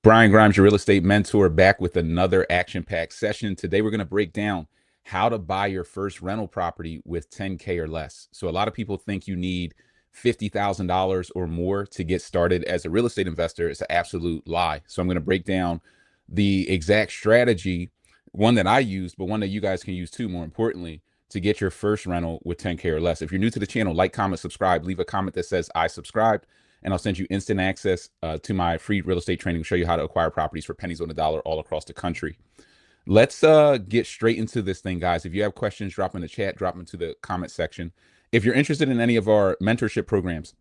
Brian Grimes, your real estate mentor, back with another action-packed session. Today, we're going to break down how to buy your first rental property with 10K or less. So a lot of people think you need $50,000 or more to get started as a real estate investor. It's an absolute lie. So I'm going to break down the exact strategy, one that I used, but one that you guys can use too, more importantly, to get your first rental with 10K or less. If you're new to the channel, like, comment, subscribe, leave a comment that says I subscribed, and I'll send you instant access to my free real estate training. Show you how to acquire properties for pennies on the dollar all across the country. Let's get straight into this thing, guys. If you have questions, drop in the chat, drop them to the comment section. If you're interested in any of our mentorship programs,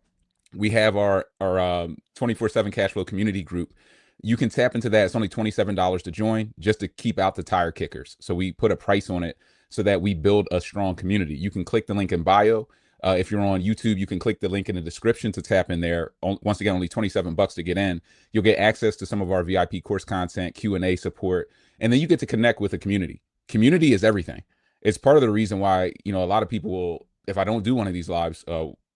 we have our 24/7 cash flow community group. You can tap into that. It's only $27 to join, just to keep out the tire kickers. So we put a price on it so that we build a strong community. You can click the link in bio. If you're on YouTube, you can click the link in the description to tap in there. Once again, only $27 to get in. You'll get access to some of our VIP course content, Q&A support, and then you get to connect with the community. Community is everything. It's part of the reason why, a lot of people will, if I don't do one of these lives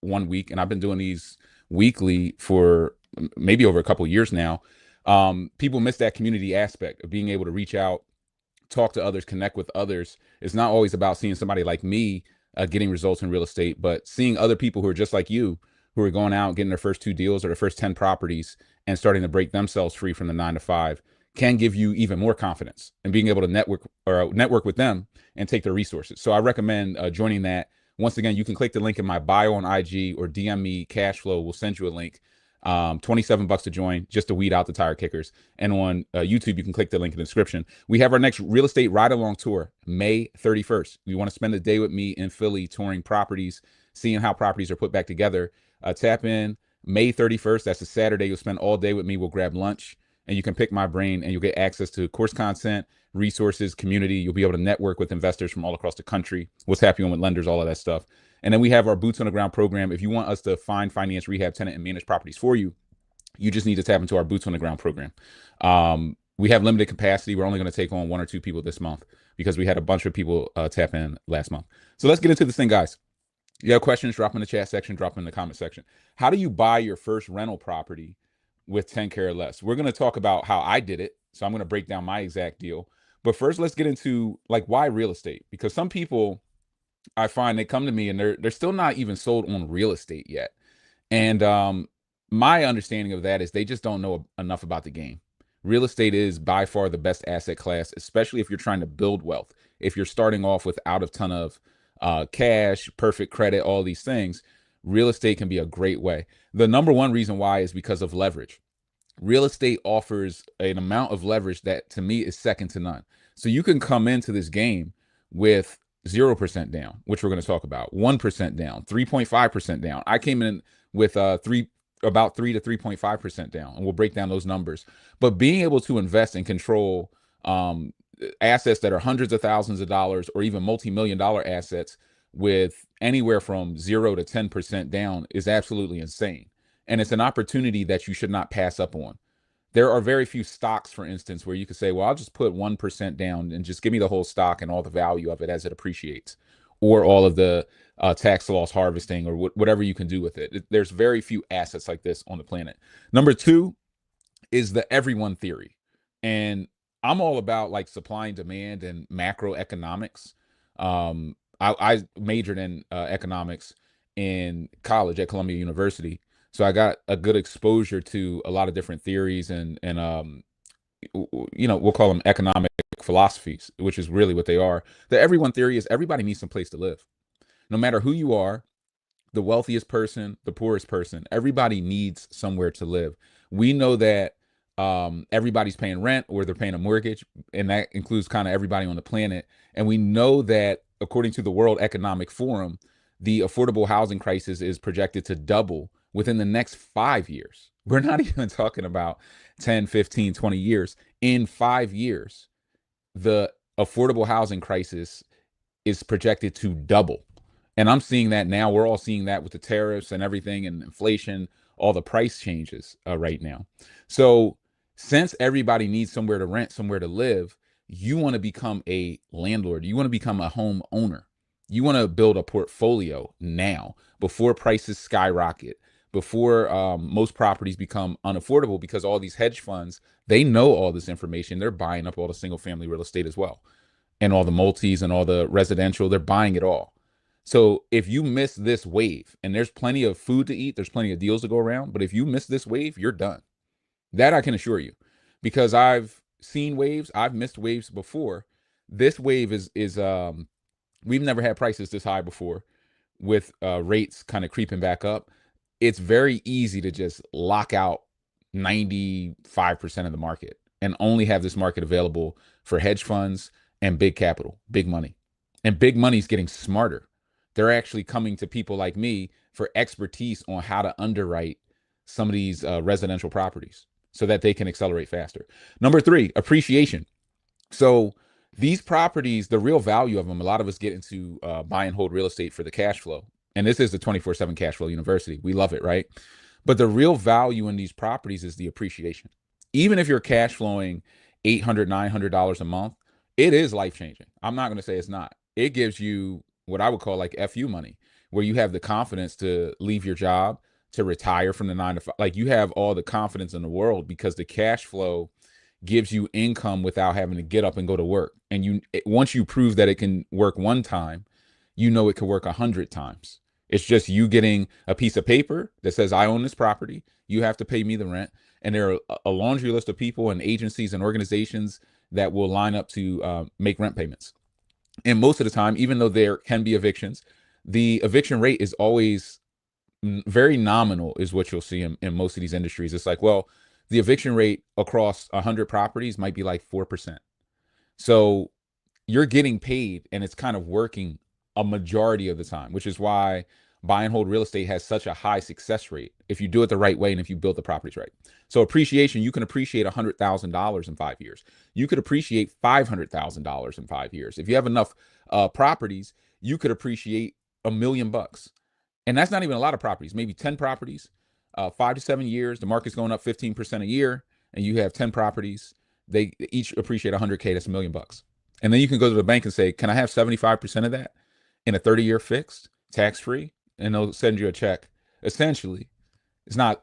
1 week, and I've been doing these weekly for maybe over a couple of years now, people miss that community aspect of being able to reach out, talk to others, connect with others. It's not always about seeing somebody like me getting results in real estate, but seeing other people who are just like you, who are going out, getting their first 2 deals or their first 10 properties and starting to break themselves free from the 9 to 5 can give you even more confidence and being able to network with them and take their resources. So I recommend joining that. Once again, you can click the link in my bio on IG or DM me Cashflow. We'll send you a link. $27 to join, just to weed out the tire kickers. And on YouTube, you can click the link in the description. We have our next real estate ride along tour, May 31st. You want to spend a day with me in Philly, touring properties, seeing how properties are put back together. Tap in May 31st. That's a Saturday. You'll spend all day with me. We'll grab lunch and you can pick my brain and you'll get access to course content, resources, community. You'll be able to network with investors from all across the country. What's happening with lenders, all of that stuff. And then we have our boots on the ground program. If you want us to find, finance, rehab, tenant, and manage properties for you, you just need to tap into our boots on the ground program. We have limited capacity. We're only going to take on 1 or 2 people this month because we had a bunch of people tap in last month. So let's get into this thing, guys. You have questions, drop in the chat section, drop in the comment section. How do you buy your first rental property with 10K or less? We're going to talk about how I did it. So I'm going to break down my exact deal. But first, let's get into why real estate? Because some people, I find, they come to me and they're still not even sold on real estate yet. And my understanding of that is they just don't know enough about the game. Real estate is by far the best asset class, especially if you're trying to build wealth. If you're starting off without a ton of cash, perfect credit, all these things, real estate can be a great way. The number one reason why is because of leverage. Real estate offers an amount of leverage that to me is second to none. So you can come into this game with 0% down, which we're going to talk about, 1% down, 3.5% down. I came in with about 3 to 3.5% down, and we'll break down those numbers. But being able to invest and control assets that are hundreds of thousands of dollars or even multi-million-dollar assets with anywhere from 0 to 10% down is absolutely insane. And it's an opportunity that you should not pass up on. There are very few stocks, for instance, where you could say, well, I'll just put 1% down and just give me the whole stock and all the value of it as it appreciates, or all of the tax loss harvesting, or whatever you can do with it. There's very few assets like this on the planet. Number 2 is the everyone theory. And I'm all about supply and demand and macroeconomics. I majored in economics in college at Columbia University. So I got a good exposure to a lot of different theories and we'll call them economic philosophies, which is really what they are. The everyone theory is everybody needs some place to live. No matter who you are, the wealthiest person, the poorest person, everybody needs somewhere to live. We know that everybody's paying rent or they're paying a mortgage, and that includes kind of everybody on the planet. And we know that according to the World Economic Forum, the affordable housing crisis is projected to double within the next 5 years. We're not even talking about 10, 15, 20 years. In 5 years, the affordable housing crisis is projected to double. And I'm seeing that now. We're all seeing that with the tariffs and everything and inflation, all the price changes right now. So since everybody needs somewhere to rent, somewhere to live, you want to become a landlord. You want to become a home owner. You want to build a portfolio now before prices skyrocket, before most properties become unaffordable, because all these hedge funds, they know all this information. They're buying up all the single family real estate as well, and all the multis and all the residential. They're buying it all. So if you miss this wave, and there's plenty of food to eat, there's plenty of deals to go around, but if you miss this wave, you're done. That I can assure you, because I've seen waves, I've missed waves before. This wave is we've never had prices this high before, with rates kind of creeping back up. It's very easy to just lock out 95% of the market and only have this market available for hedge funds and big capital, big money. And big money's getting smarter. They're actually coming to people like me for expertise on how to underwrite some of these residential properties so that they can accelerate faster. Number three, appreciation. So these properties, the real value of them, a lot of us get into buy and hold real estate for the cash flow. And this is the 24/7 cash flow university. We love it, right? But the real value in these properties is the appreciation. Even if you're cash flowing $800, $900 a month, it is life changing. I'm not going to say it's not. It gives you what I would call like FU money, where you have the confidence to leave your job, to retire from the 9 to 5. Like, you have all the confidence in the world because the cash flow gives you income without having to get up and go to work. And once you prove that it can work one time, you know it can work 100 times. It's just you getting a piece of paper that says, I own this property. You have to pay me the rent. And there are a laundry list of people and agencies and organizations that will line up to make rent payments. And most of the time, even though there can be evictions, the eviction rate is always very nominal, is what you'll see in most of these industries. It's like, well, the eviction rate across 100 properties might be like 4%. So you're getting paid, and it's kind of working a majority of the time, which is why buy and hold real estate has such a high success rate if you do it the right way and if you build the properties right. So appreciation, you can appreciate $100,000 in 5 years. You could appreciate $500,000 in 5 years. If you have enough properties, you could appreciate $1 million. And that's not even a lot of properties, maybe 10 properties, 5 to 7 years, the market's going up 15% a year, and you have 10 properties, they each appreciate 100K, that's $1 million. And then you can go to the bank and say, can I have 75% of that in a 30-year fixed, tax-free? And they'll send you a check. Essentially, it's not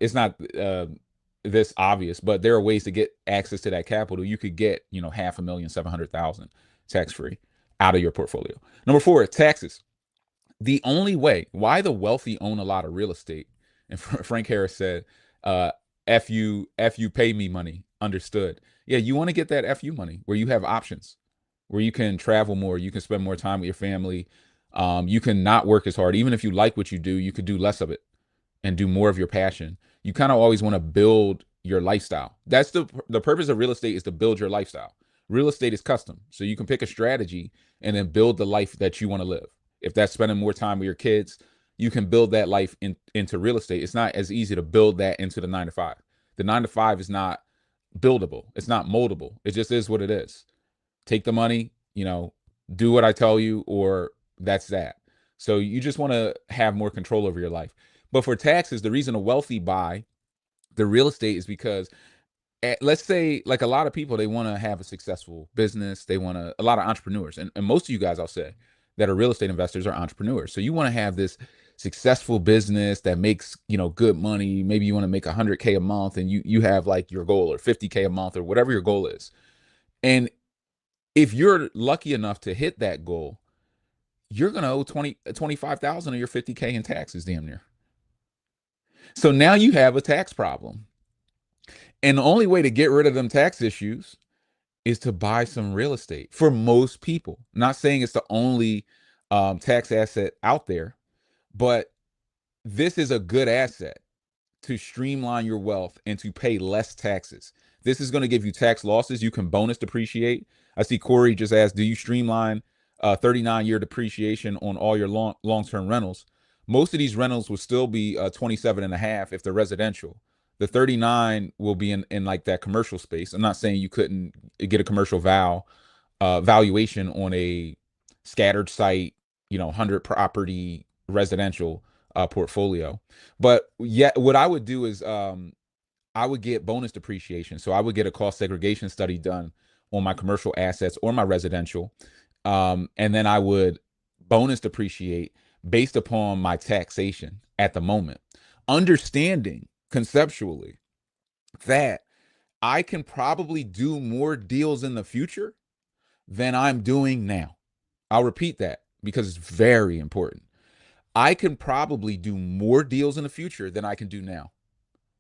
this obvious, but there are ways to get access to that capital. You could get, $500,000, 700,000 tax-free out of your portfolio. Number four, taxes. The only way why the wealthy own a lot of real estate, and Frank Harris said, F you pay me money, understood. Yeah, you want to get that FU money where you have options, where you can travel more, you can spend more time with your family, you can not work as hard. Even if you like what you do, you could do less of it and do more of your passion. You kind of always want to build your lifestyle. That's the purpose of real estate, is to build your lifestyle. Real estate is custom, so you can pick a strategy and then build the life that you want to live. If that's spending more time with your kids, you can build that life into real estate. It's not as easy to build that into the 9 to 5. The 9 to 5 is not buildable. It's not moldable. It just is what it is. Take the money, do what I tell you, or that's that. So you just want to have more control over your life. But for taxes, the reason a wealthy buy the real estate is because, let's say, like, a lot of people, they want to have a successful business. They want to, a lot of entrepreneurs, and most of you guys, I'll say, that are real estate investors are entrepreneurs. So you want to have this successful business that makes, good money. Maybe you want to make 100K a month, and you have like your goal, or 50K a month, or whatever your goal is. And if you're lucky enough to hit that goal, you're going to owe 25,000 of your 50K in taxes, damn near. So now you have a tax problem. And the only way to get rid of them tax issues is to buy some real estate, for most people. Not saying it's the only tax asset out there, but this is a good asset to streamline your wealth and to pay less taxes. This is going to give you tax losses. You can bonus depreciate. I see Corey just asked, do you streamline 39-year depreciation on all your long-term rentals? Most of these rentals will still be 27 and a half if they're residential. The 39 will be in like that commercial space. I'm not saying you couldn't get a commercial valuation on a scattered site, 100 property residential portfolio. But yet what I would do is I would get bonus depreciation. So I would get a cost segregation study done on my commercial assets or my residential. And then I would bonus depreciate based upon my taxation at the moment. understanding conceptually that I can probably do more deals in the future than I'm doing now. I'll repeat that because it's very important. I can probably do more deals in the future than I can do now.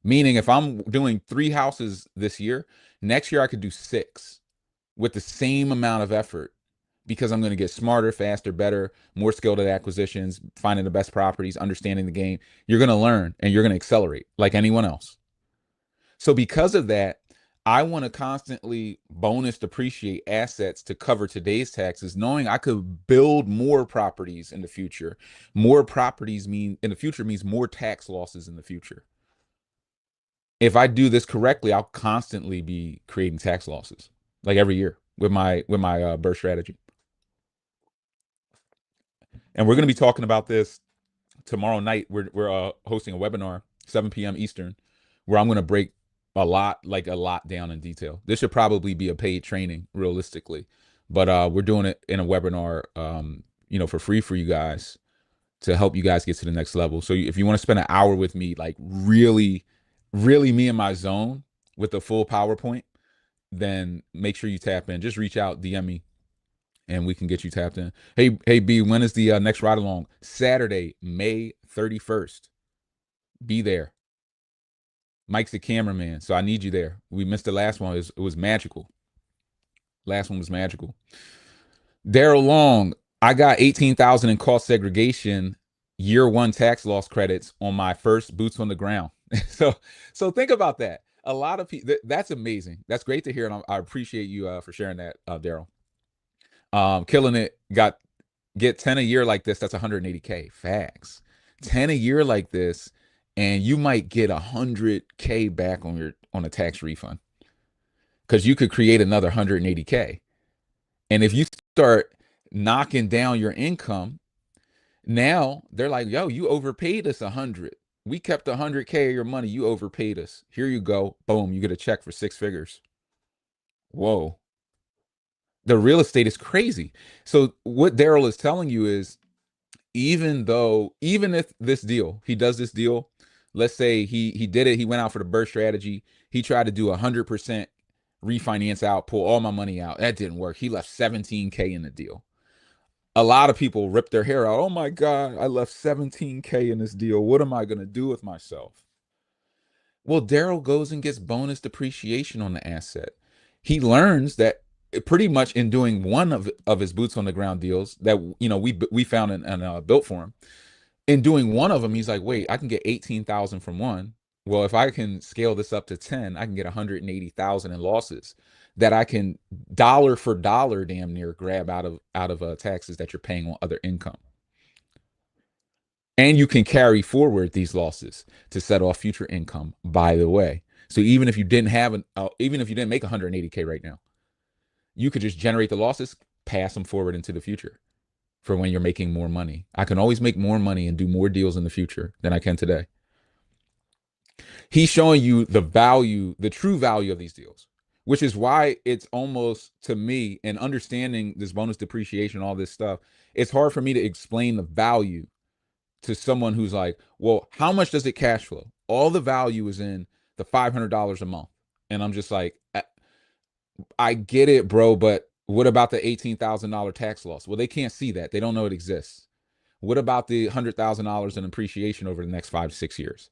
Meaning, if I'm doing 3 houses this year, next year I could do 6 with the same amount of effort because I'm going to get smarter, faster, better, more skilled at acquisitions, finding the best properties, understanding the game. You're going to learn and you're going to accelerate like anyone else. So, because of that, I want to constantly bonus depreciate assets to cover today's taxes, knowing I could build more properties in the future. More properties mean in the future means more tax losses in the future. If I do this correctly, I'll constantly be creating tax losses, like every year with my burst strategy. And we're going to be talking about this tomorrow night. We're hosting a webinar 7 p.m. Eastern, where I'm going to break a lot down in detail. This should probably be a paid training, realistically, but we're doing it in a webinar, for free for you guys to help you guys get to the next level. So if you want to spend an hour with me, like really, really me in my zone with the full PowerPoint, then make sure you tap in. Just reach out, DM me, and we can get you tapped in. Hey, B, when is the next ride along? Saturday, May 31st. Be there. Mike's the cameraman, so I need you there. We missed the last one. It was magical. Last one was magical. Daryl Long, I got 18,000 in cost segregation year one tax loss credits on my first boots on the ground. so think about that. A lot of people, that's amazing. That's great to hear, and I appreciate you for sharing that, Daryl. Killing it. Get 10 a year like this. That's 180K. Facts. 10 a year like this, and you might get 100K back on a tax refund because you could create another 180K. And if you start knocking down your income, now they're like, yo, you overpaid us 100. We kept 100K of your money. You overpaid us. Here you go. Boom. You get a check for 6 figures. Whoa. The real estate is crazy. So what Daryl is telling you is, even if he does this deal, let's say he did it, he went out for the burst strategy, he tried to do 100% refinance out, pull all my money out. That didn't work. He left 17K in the deal. A lot of people rip their hair out. Oh my God, I left 17K in this deal. What am I going to do with myself? Well, Daryl goes and gets bonus depreciation on the asset. He learns that pretty much in doing one of his boots on the ground deals that we found and built for him. In doing one of them, he's like, wait, I can get 18,000 from one. Well, if I can scale this up to 10, I can get 180,000 in losses that I can dollar for dollar damn near grab out of taxes that you're paying on other income. And you can carry forward these losses to set off future income, by the way. So even if you didn't make 180K right now, you could just generate the losses, pass them forward into the future for when you're making more money. I can always make more money and do more deals in the future than I can today. He's showing you the true value of these deals, which is why it's almost, to me, and understanding this bonus depreciation, all this stuff, it's hard for me to explain the value to someone who's like, well, how much does it cash flow? All the value is in the $500 a month. And I'm just like, I get it, bro, but what about the $18,000 tax loss? Well, they can't see that. They don't know it exists. What about the $100,000 in appreciation over the next 5 to 6 years?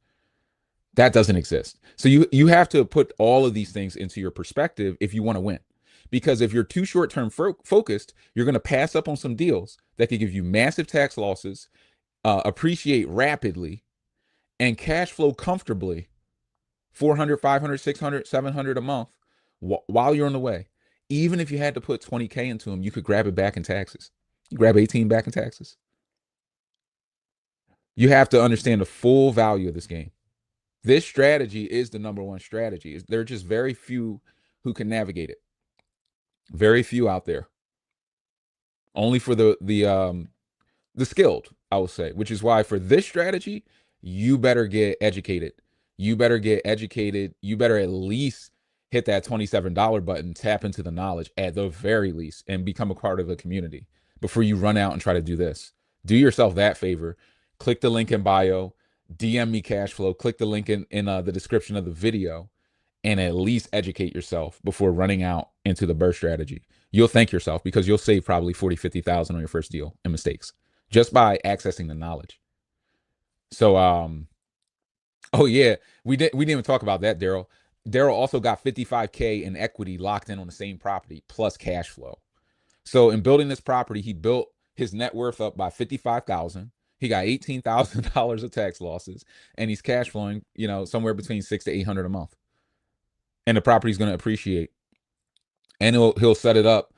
That doesn't exist. So you have to put all of these things into your perspective if you want to win. Because if you're too short-term focused, you're going to pass up on some deals that could give you massive tax losses, appreciate rapidly, and cash flow comfortably 400, 500, 600, 700 a month while you're on the way. Even if you had to put 20K into them, you could grab it back in taxes. You grab 18 back in taxes. You have to understand the full value of this game. This strategy is the number one strategy. There are just very few who can navigate it. Very few out there. Only for the skilled, I will say, which is why for this strategy, you better get educated. You better get educated. You better at least hit that $27 button, tap into the knowledge at the very least, and become a part of a community before you run out and try to do this. Do yourself that favor. Click the link in bio. DM me cash flow, click the link in the description of the video, and at least educate yourself before running out into the burst strategy. You'll thank yourself because you'll save probably 40, 50,000 on your first deal in mistakes just by accessing the knowledge. So, oh yeah, we didn't even talk about that, Daryl. Daryl also got 55K in equity locked in on the same property plus cash flow. So in building this property, he built his net worth up by 55,000. He got $18,000 of tax losses, and he's cash flowing, somewhere between 600 to 800 a month. And the property's going to appreciate, and he'll set it up.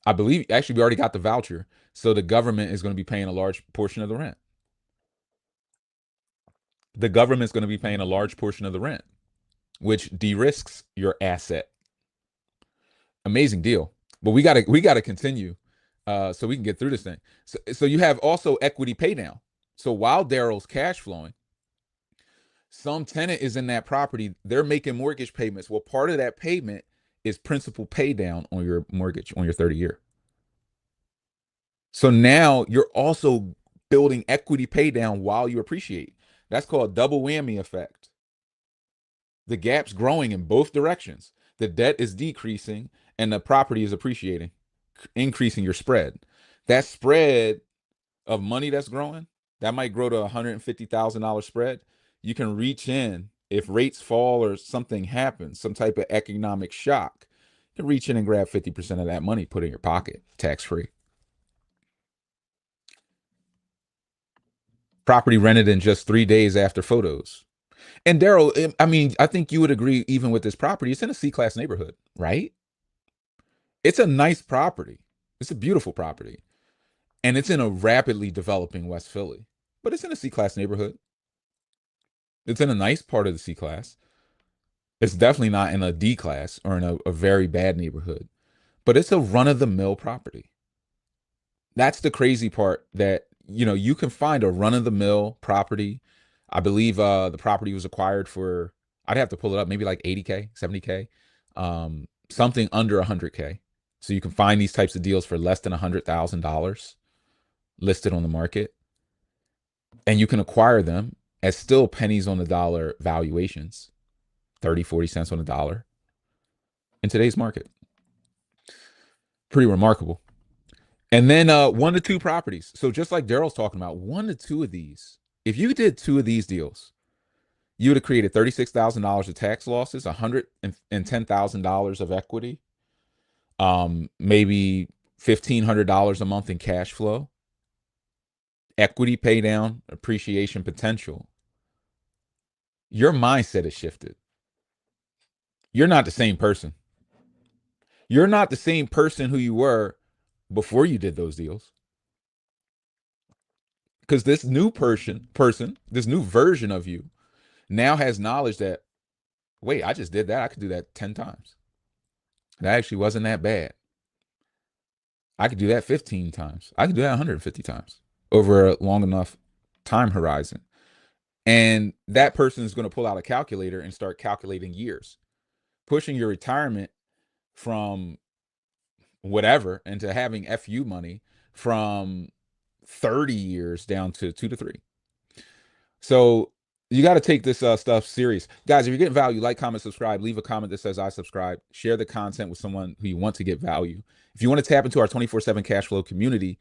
I believe actually we already got the voucher, so the government is going to be paying a large portion of the rent. The government's going to be paying a large portion of the rent, which de-risks your asset. Amazing deal. But we gotta continue, so we can get through this thing. So you have also equity pay down. So while Daryl's cash flowing, some tenant is in that property. They're making mortgage payments. Well, part of that payment is principal pay down on your mortgage on your 30-year. So now you're also building equity pay down while you appreciate. That's called double whammy effect. The gap's growing in both directions. The debt is decreasing and the property is appreciating, increasing your spread. That spread of money that's growing, that might grow to $150,000 spread. You can reach in if rates fall or something happens, some type of economic shock. You can reach in and grab 50% of that money, put it in your pocket, tax free. Property rented in just 3 days after photos. And Daryl, I mean, I think you would agree, even with this property, it's in a C-class neighborhood, right? It's a nice property. It's a beautiful property. And it's in a rapidly developing West Philly, but it's in a C-class neighborhood. It's in a nice part of the C-class. It's definitely not in a D-class or in a very bad neighborhood, but it's a run-of-the-mill property. That's the crazy part, that you can find a run-of-the-mill property. I believe the property was acquired for, I'd have to pull it up, maybe like 80K, 70K, something under 100K. So you can find these types of deals for less than $100,000 listed on the market, and you can acquire them at still pennies on the dollar valuations, 30, 40 cents on the dollar in today's market. Pretty remarkable. And then 1 to 2 properties. So just like Daryl's talking about, 1 to 2 of these, if you did 2 of these deals, you would have created $36,000 of tax losses, $110,000 of equity, maybe $1,500 a month in cash flow, equity pay down, appreciation potential. Your mindset has shifted. You're not the same person. You're not the same person who you were before you did those deals. Because this new this new version of you now has knowledge that, wait, I just did that. I could do that 10 times. That actually wasn't that bad. I could do that 15 times. I could do that 150 times over a long enough time horizon. And that person is going to pull out a calculator and start calculating years, pushing your retirement from whatever into having FU money from 30 years down to 2 to 3. So you got to take this stuff serious. Guys, if you're getting value, like, comment, subscribe, leave a comment that says I subscribe, share the content with someone who you want to get value. If you want to tap into our 24/7 cash flow community,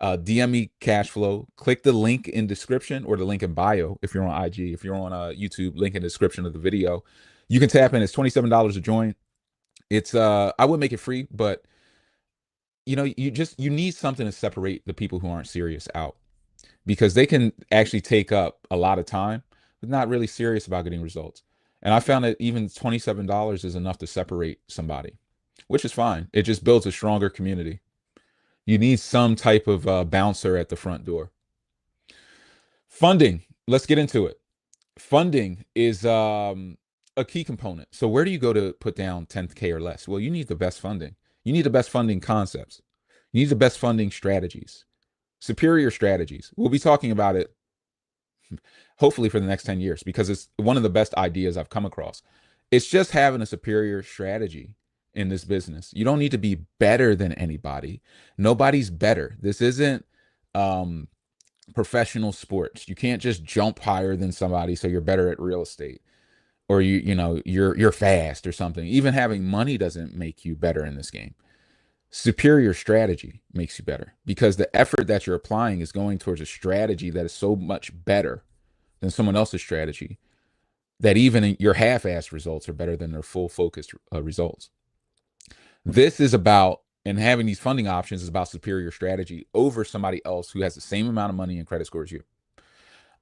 DM me cash flow, click the link in description or the link in bio. If you're on IG, if you're on YouTube, link in the description of the video, you can tap in. It's $27 to join. It's I would make it free, but you need something to separate the people who aren't serious out, because they can actually take up a lot of time, but not really serious about getting results. And I found that even $27 is enough to separate somebody, which is fine. It just builds a stronger community. You need some type of bouncer at the front door. Funding. Let's get into it. Funding is a key component. So where do you go to put down 10K or less? Well, you need the best funding. You need the best funding concepts. You need the best funding strategies, superior strategies. We'll be talking about it hopefully for the next 10 years, because it's one of the best ideas I've come across. It's just having a superior strategy in this business. You don't need to be better than anybody. Nobody's better. This isn't professional sports. You can't just jump higher than somebody so you're better at real estate, or you're fast or something. Even having money doesn't make you better in this game. Superior strategy makes you better because the effort that you're applying is going towards a strategy that is so much better than someone else's strategy that even your half-assed results are better than their full focused results. This is about, and having these funding options is about superior strategy over somebody else who has the same amount of money and credit score as you.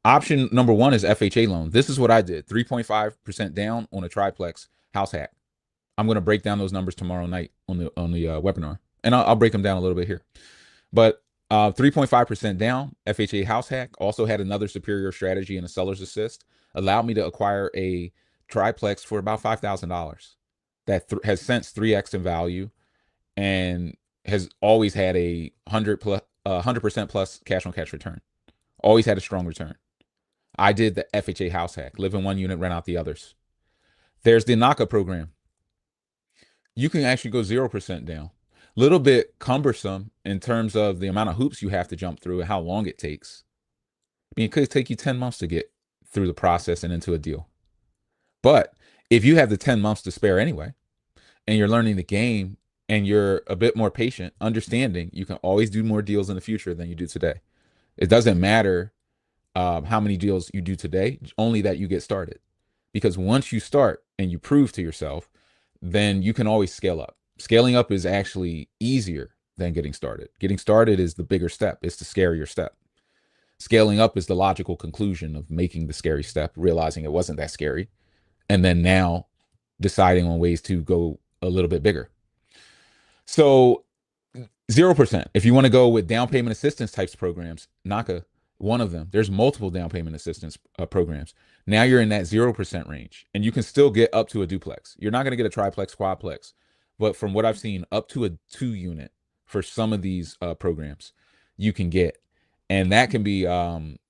Option number one is FHA loan. This is what I did: 3.5% down on a triplex house hack. I'm going to break down those numbers tomorrow night on the webinar, and I'll break them down a little bit here. But 3.5% down, FHA house hack. Also had another superior strategy and a seller's assist. Allowed me to acquire a triplex for about $5,000 that has since 3x in value and has always had a 100% plus cash on cash return. Always had a strong return. I did the FHA house hack: live in one unit, rent out the others. There's the NACA program. You can actually go 0% down. Little bit cumbersome in terms of the amount of hoops you have to jump through and how long it takes. I mean, it could take you 10 months to get through the process and into a deal. But if you have the 10 months to spare anyway, and you're learning the game and you're a bit more patient, understanding you can always do more deals in the future than you do today. It doesn't matter how many deals you do today, only that you get started. Because once you start and you prove to yourself, then you can always scale up. Scaling up is actually easier than getting started. Getting started is the bigger step. It's the scarier step. Scaling up is the logical conclusion of making the scary step, realizing it wasn't that scary, and then now deciding on ways to go a little bit bigger. So 0%. If you want to go with down payment assistance types of programs, NACA, one of them. There's multiple down payment assistance programs. Now you're in that 0% range, and you can still get up to a duplex. You're not going to get a triplex, quadplex, but from what I've seen, up to a 2-unit for some of these programs you can get. And that can be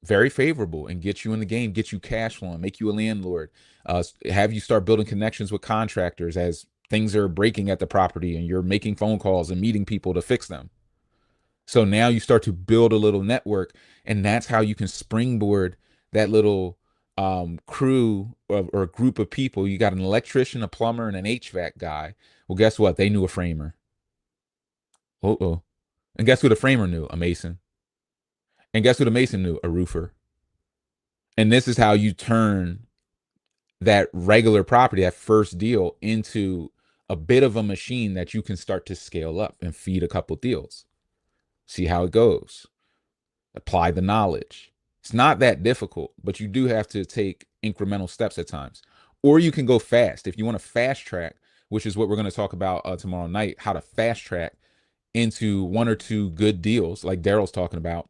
very favorable and get you in the game, get you cash flowing, make you a landlord, have you start building connections with contractors as things are breaking at the property and you're making phone calls and meeting people to fix them. So now you start to build a little network, and that's how you can springboard that little crew or group of people. You got an electrician, a plumber, and an HVAC guy. Well, guess what? They knew a framer. Uh-oh. And guess who the framer knew? A mason. And guess who the mason knew? A roofer. And this is how you turn that regular property, that first deal, into a bit of a machine that you can start to scale up and feed a couple deals. See how it goes. Apply the knowledge. It's not that difficult, but you do have to take incremental steps at times. Or you can go fast. If you want to fast track, which is what we're going to talk about tomorrow night, how to fast track into 1 or 2 good deals, like Daryl's talking about,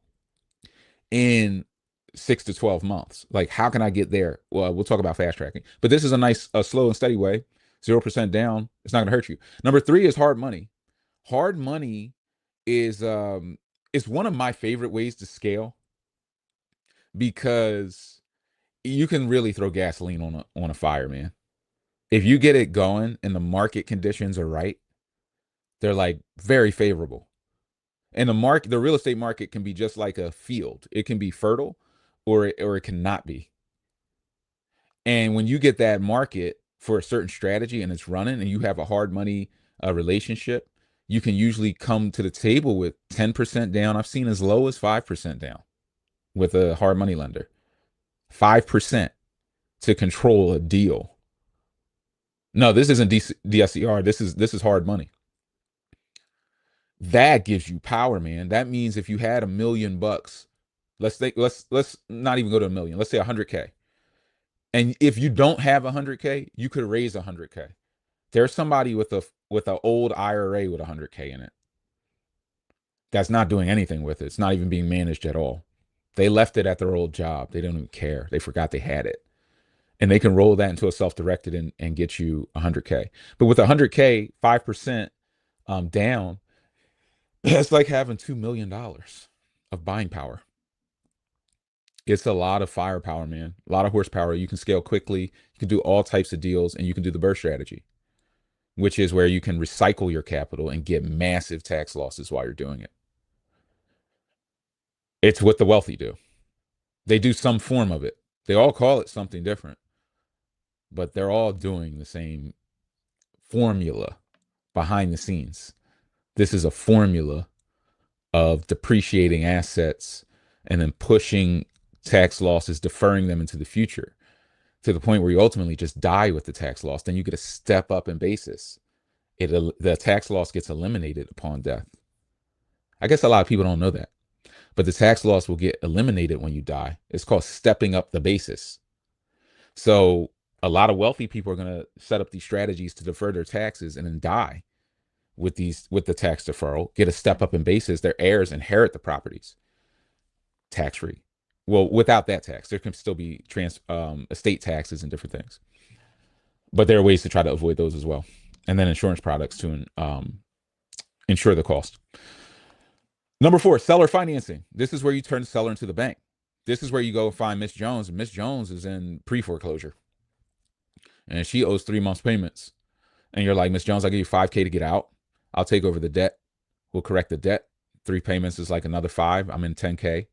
in 6 to 12 months. Like, how can I get there? Well, we'll talk about fast tracking, but this is a nice, slow and steady way. 0% down. It's not going to hurt you. Number 3 is hard money. Hard money is one of my favorite ways to scale because you can really throw gasoline on a fire, man. If you get it going and the market conditions are right, they're like very favorable. And the real estate market can be just like a field. It can be fertile or it cannot be. And when you get that market for a certain strategy and it's running and you have a hard money relationship, you can usually come to the table with 10% down. I've seen as low as 5% down with a hard money lender. 5% to control a deal. No, this isn't DSCR. This is hard money. That gives you power, man. That means if you had $1 million, let's not even go to a million. Let's say 100K. And if you don't have 100K, you could raise 100K. There's somebody with an old IRA with 100K in it that's not doing anything with it. It's not even being managed at all. They left it at their old job. They don't even care. They forgot they had it. And they can roll that into a self-directed and get you 100K. But with 100K, 5% down, it's like having $2 million of buying power. It's a lot of firepower, man. A lot of horsepower. You can scale quickly. You can do all types of deals, and you can do the burst strategy, which is where you can recycle your capital and get massive tax losses while you're doing it. It's what the wealthy do. They do some form of it. They all call it something different, but they're all doing the same formula behind the scenes. This is a formula of depreciating assets and then pushing tax losses, deferring them into the future to the point where you ultimately just die with the tax loss. Then you get a step up in basis. The tax loss gets eliminated upon death. I guess a lot of people don't know that, but the tax loss will get eliminated when you die. It's called stepping up the basis. So a lot of wealthy people are going to set up these strategies to defer their taxes and then die with the tax deferral, get a step up in basis. Their heirs inherit the properties tax free. Well, without that tax, there can still be estate taxes and different things, but there are ways to try to avoid those as well. And then insurance products to insure the cost. Number 4, seller financing. This is where you turn the seller into the bank. This is where you go find Miss Jones. Miss Jones is in pre-foreclosure, and she owes 3 months payments. And you're like, Miss Jones, I'll give you $5K to get out. I'll take over the debt. We'll correct the debt. 3 payments is like another 5. I'm in 10K.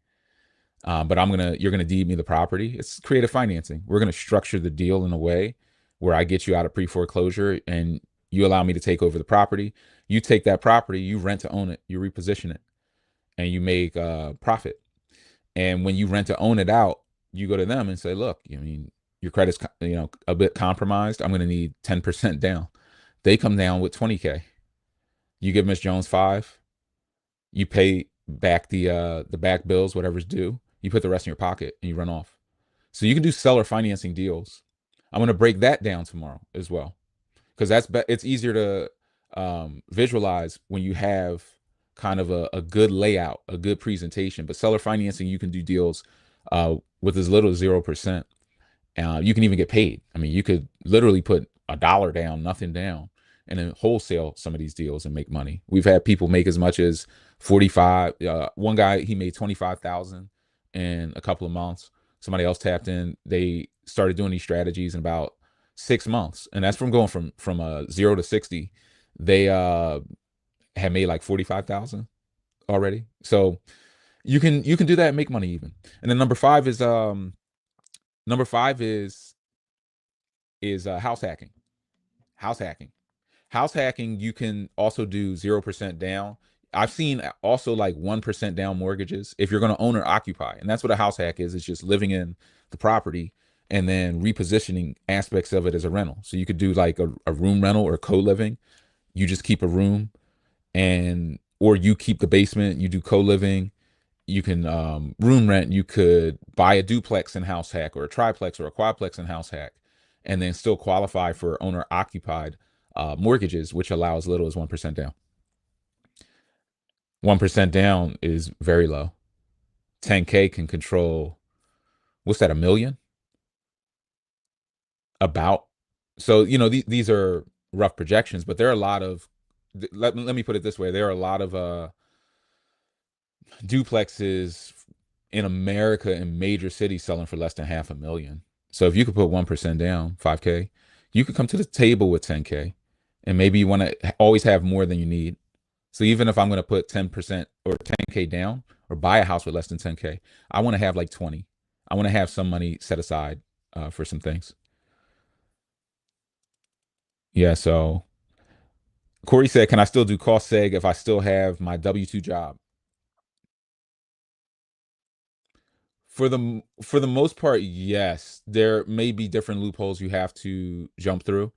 But you're gonna deed me the property. It's creative financing. We're gonna structure the deal in a way where I get you out of pre-foreclosure and you allow me to take over the property. You take that property, you rent to own it, you reposition it, and you make profit. And when you rent to own it out, you go to them and say, look, I mean, your credit's a bit compromised. I'm gonna need 10% down. They come down with 20K. You give Miss Jones 5. You pay back the back bills, whatever's due. You put the rest in your pocket and you run off. So you can do seller financing deals. I'm going to break that down tomorrow as well, because it's easier to visualize when you have kind of a good layout, a good presentation. But seller financing, you can do deals with as little as 0%. You can even get paid. I mean, you could literally put $1 down, nothing down, and then wholesale some of these deals and make money. We've had people make as much as 45. One guy, he made 25,000 in a couple of months. Somebody else tapped in. They started doing these strategies in about 6 months, and that's from going from 0 to 60. They had made like 45,000 already. So you can do that and make money even. And then number five is house hacking. House hacking, you can also do 0% down. I've seen also like 1% down mortgages if you're going to own or occupy. And that's what a house hack is. It's just living in the property and then repositioning aspects of it as a rental. So you could do like a room rental or co-living. You just keep a room or you keep the basement, you do co-living. You can room rent. You could buy a duplex in house hack or a triplex or a quadplex in house hack and then still qualify for owner occupied mortgages, which allow as little as 1% down. 1% down is very low. 10K can control, what's that, $1 million? About. So, these are rough projections, but there are a lot of, let me put it this way. There are a lot of duplexes in America in major cities selling for less than $500,000. So if you could put 1% down, 5K, you could come to the table with 10K, and maybe you want to always have more than you need. So even if I'm going to put 10% or 10K down or buy a house with less than 10K, I want to have like 20. I want to have some money set aside for some things. Yeah. So Corey said, can I still do cost seg if I still have my W-2 job? For the most part, yes. There may be different loopholes you have to jump through,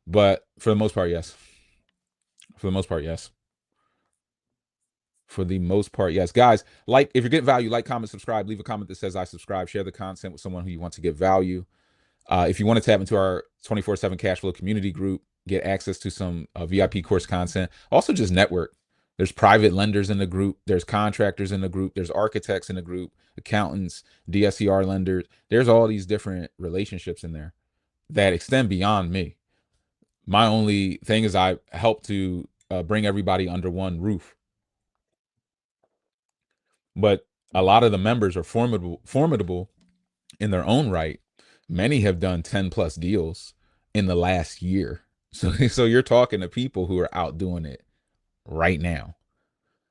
but for the most part, yes. For the most part, yes. For the most part, yes. Guys, if you're getting value, like, comment, subscribe, leave a comment that says I subscribe, share the content with someone who you want to get value. If you want to tap into our 24/7 cash flow community group, get access to some VIP course content, also just network. There's private lenders in the group. There's contractors in the group. There's architects in the group, accountants, DSCR lenders. There's all these different relationships in there that extend beyond me. My only thing is I help to bring everybody under one roof. But a lot of the members are formidable in their own right. Many have done 10 plus deals in the last year. So you're talking to people who are out doing it right now,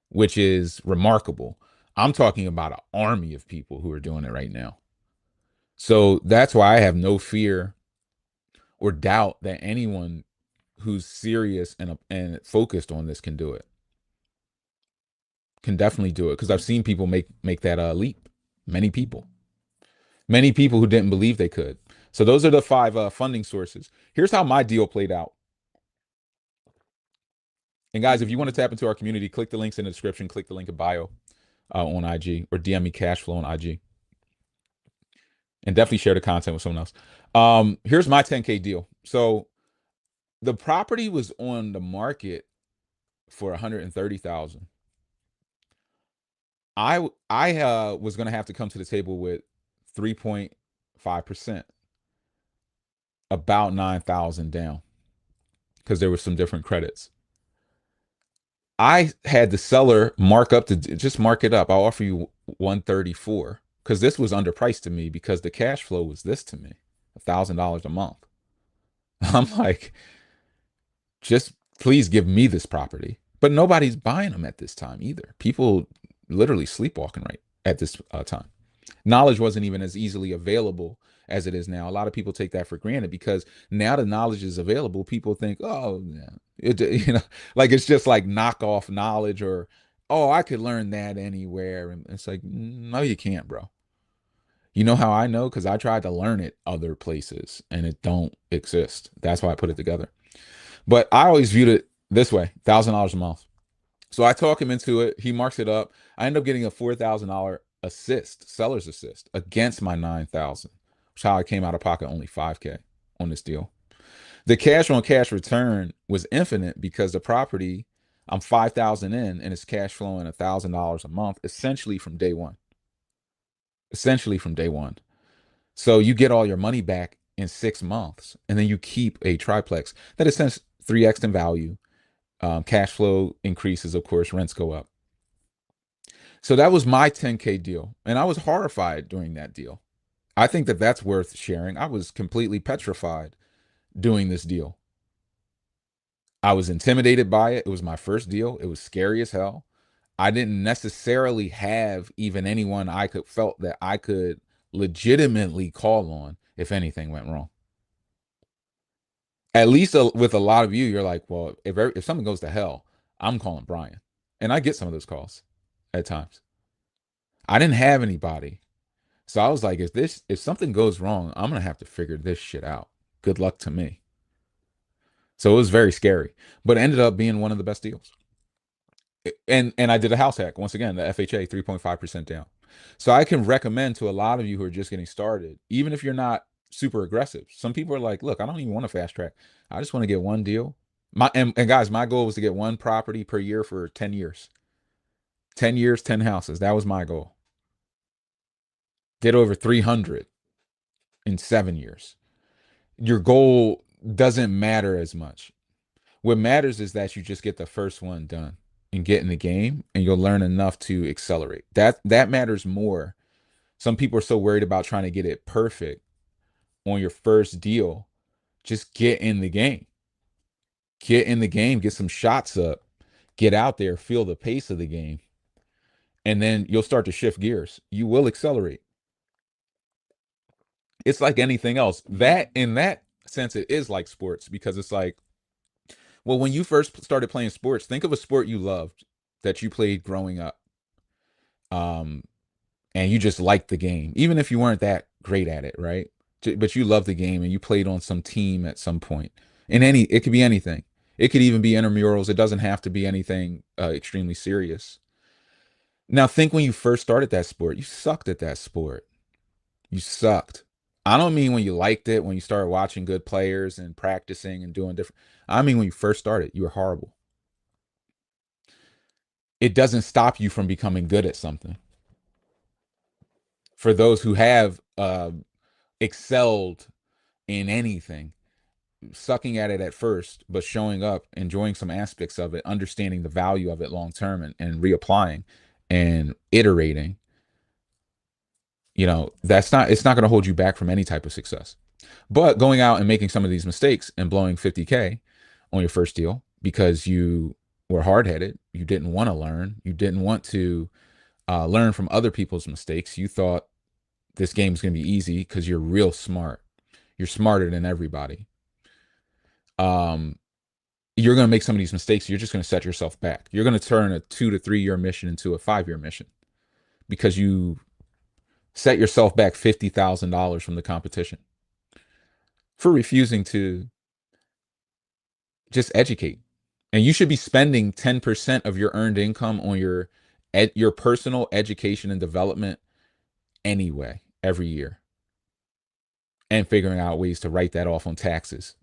which is remarkable. I'm talking about an army of people who are doing it right now. So that's why I have no fear or doubt that anyone who's serious and focused on this can do it. Can definitely do it because I've seen people make that leap. Many people, many people who didn't believe they could. So those are the five funding sources. Here's how my deal played out. And guys, if you want to tap into our community, click the links in the description. Click the link in bio on IG or DM me Cashflow on IG, and definitely share the content with someone else. Here's my 10K deal. So the property was on the market for 130,000. I was going to have to come to the table with 3.5%, about 9,000 down, because there were some different credits. I had the seller mark up to just mark it up. I'll offer you 134 because this was underpriced to me because the cash flow was this to me, $1,000 a month. I'm like, just please give me this property. But nobody's buying them at this time either. People literally sleepwalking right at this time. Knowledge wasn't even as easily available as it is now. A lot of people take that for granted because now the knowledge is available. People think, oh, yeah, like it's just like knockoff knowledge, or oh, I could learn that anywhere. And it's like, no, you can't, bro. You know how I know? Because I tried to learn it other places and it don't exist. That's why I put it together. But I always viewed it this way, $1,000 a month. So I talk him into it. He marks it up. I end up getting a $4,000 assist, seller's assist, against my 9,000, which is how I came out of pocket only 5K on this deal. The cash on cash return was infinite because the property, I'm 5,000 in and it's cash flowing $1,000 a month, essentially from day one. Essentially from day one. So you get all your money back in 6 months, and then you keep a triplex that is since 3x in value. Cash flow increases, of course, rents go up. So that was my 10K deal. And I was horrified during that deal. I think that that's worth sharing. I was completely petrified doing this deal. I was intimidated by it. It was my first deal. It was scary as hell. I didn't necessarily have even anyone I could felt that I could legitimately call on if anything went wrong. At least with a lot of you, you're like, well, if something goes to hell, I'm calling Brian. And I get some of those calls at times. I didn't have anybody. So I was like, if something goes wrong, I'm gonna have to figure this shit out. Good luck to me. So it was very scary, but it ended up being one of the best deals. And I did a house hack once again, the FHA 3.5% down. So I can recommend to a lot of you who are just getting started, even if you're not super aggressive. Some people are like, look, I don't even want to fast track. I just want to get one deal. And guys, my goal was to get one property per year for 10 years. 10 years, 10 houses. That was my goal. Get over 300 in 7 years. Your goal doesn't matter as much. What matters is that you just get the first one done and get in the game, and you'll learn enough to accelerate. That matters more. Some people are so worried about trying to get it perfect on your first deal. Just get in the game. Get in the game, get some shots up, get out there, feel the pace of the game, and then you'll start to shift gears. You will accelerate. It's like anything else. That in that sense, it is like sports because it's like, well, when you first started playing sports, think of a sport you loved that you played growing up. Um, and you just liked the game, even if you weren't that great at it, right? But you loved the game and you played on some team at some point. It could be anything. It could even be intramurals. It doesn't have to be anything extremely serious. Now, think when you first started that sport, you sucked at that sport. You sucked. I don't mean when you liked it, when you started watching good players and practicing and doing different. I mean when you first started, you were horrible. It doesn't stop you from becoming good at something. For those who have excelled in anything, sucking at it at first, but showing up, enjoying some aspects of it, understanding the value of it long term, and reapplying and iterating, it's not going to hold you back from any type of success. But going out and making some of these mistakes and blowing 50K on your first deal because you were hard headed, you didn't want to learn, you didn't want to learn from other people's mistakes. You thought this game's going to be easy because you're real smart. You're smarter than everybody. Um, you're going to make some of these mistakes. You're just going to set yourself back. You're going to turn a 2 to 3 year mission into a 5 year mission because you set yourself back $50,000 from the competition for refusing to just educate. And you should be spending 10% of your earned income on your personal education and development anyway, every year, and figuring out ways to write that off on taxes.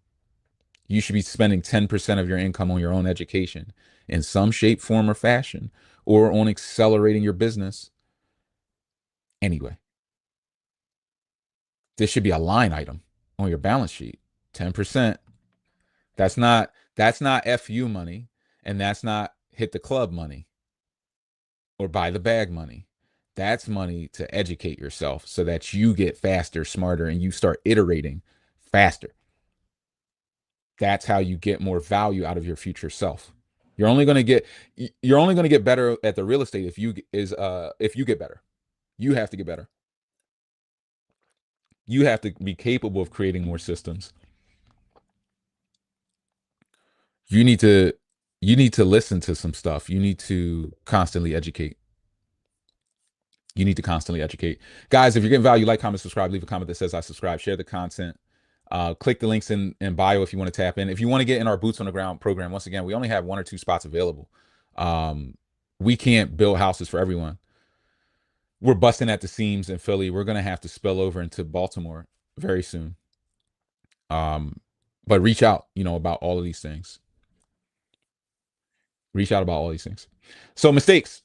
You should be spending 10% of your income on your own education in some shape, form, or fashion, or on accelerating your business anyway. This should be a line item on your balance sheet. 10%. That's not FU money, and that's not hit the club money or buy the bag money. That's money to educate yourself so that you get faster, smarter, and you start iterating faster. That's how you get more value out of your future self. You're only going to get better at the real estate if you get better. You have to get better. You have to be capable of creating more systems. You need to listen to some stuff. You need to constantly educate. Guys. If you're getting value, like, comment, subscribe, leave a comment that says I subscribe, share the content. Click the links in bio if you want to tap in. If you want to get in our boots on the ground program, once again, we only have 1 or 2 spots available. We can't build houses for everyone. We're busting at the seams in Philly. We're going to have to spill over into Baltimore very soon. But reach out, about all of these things. So mistakes.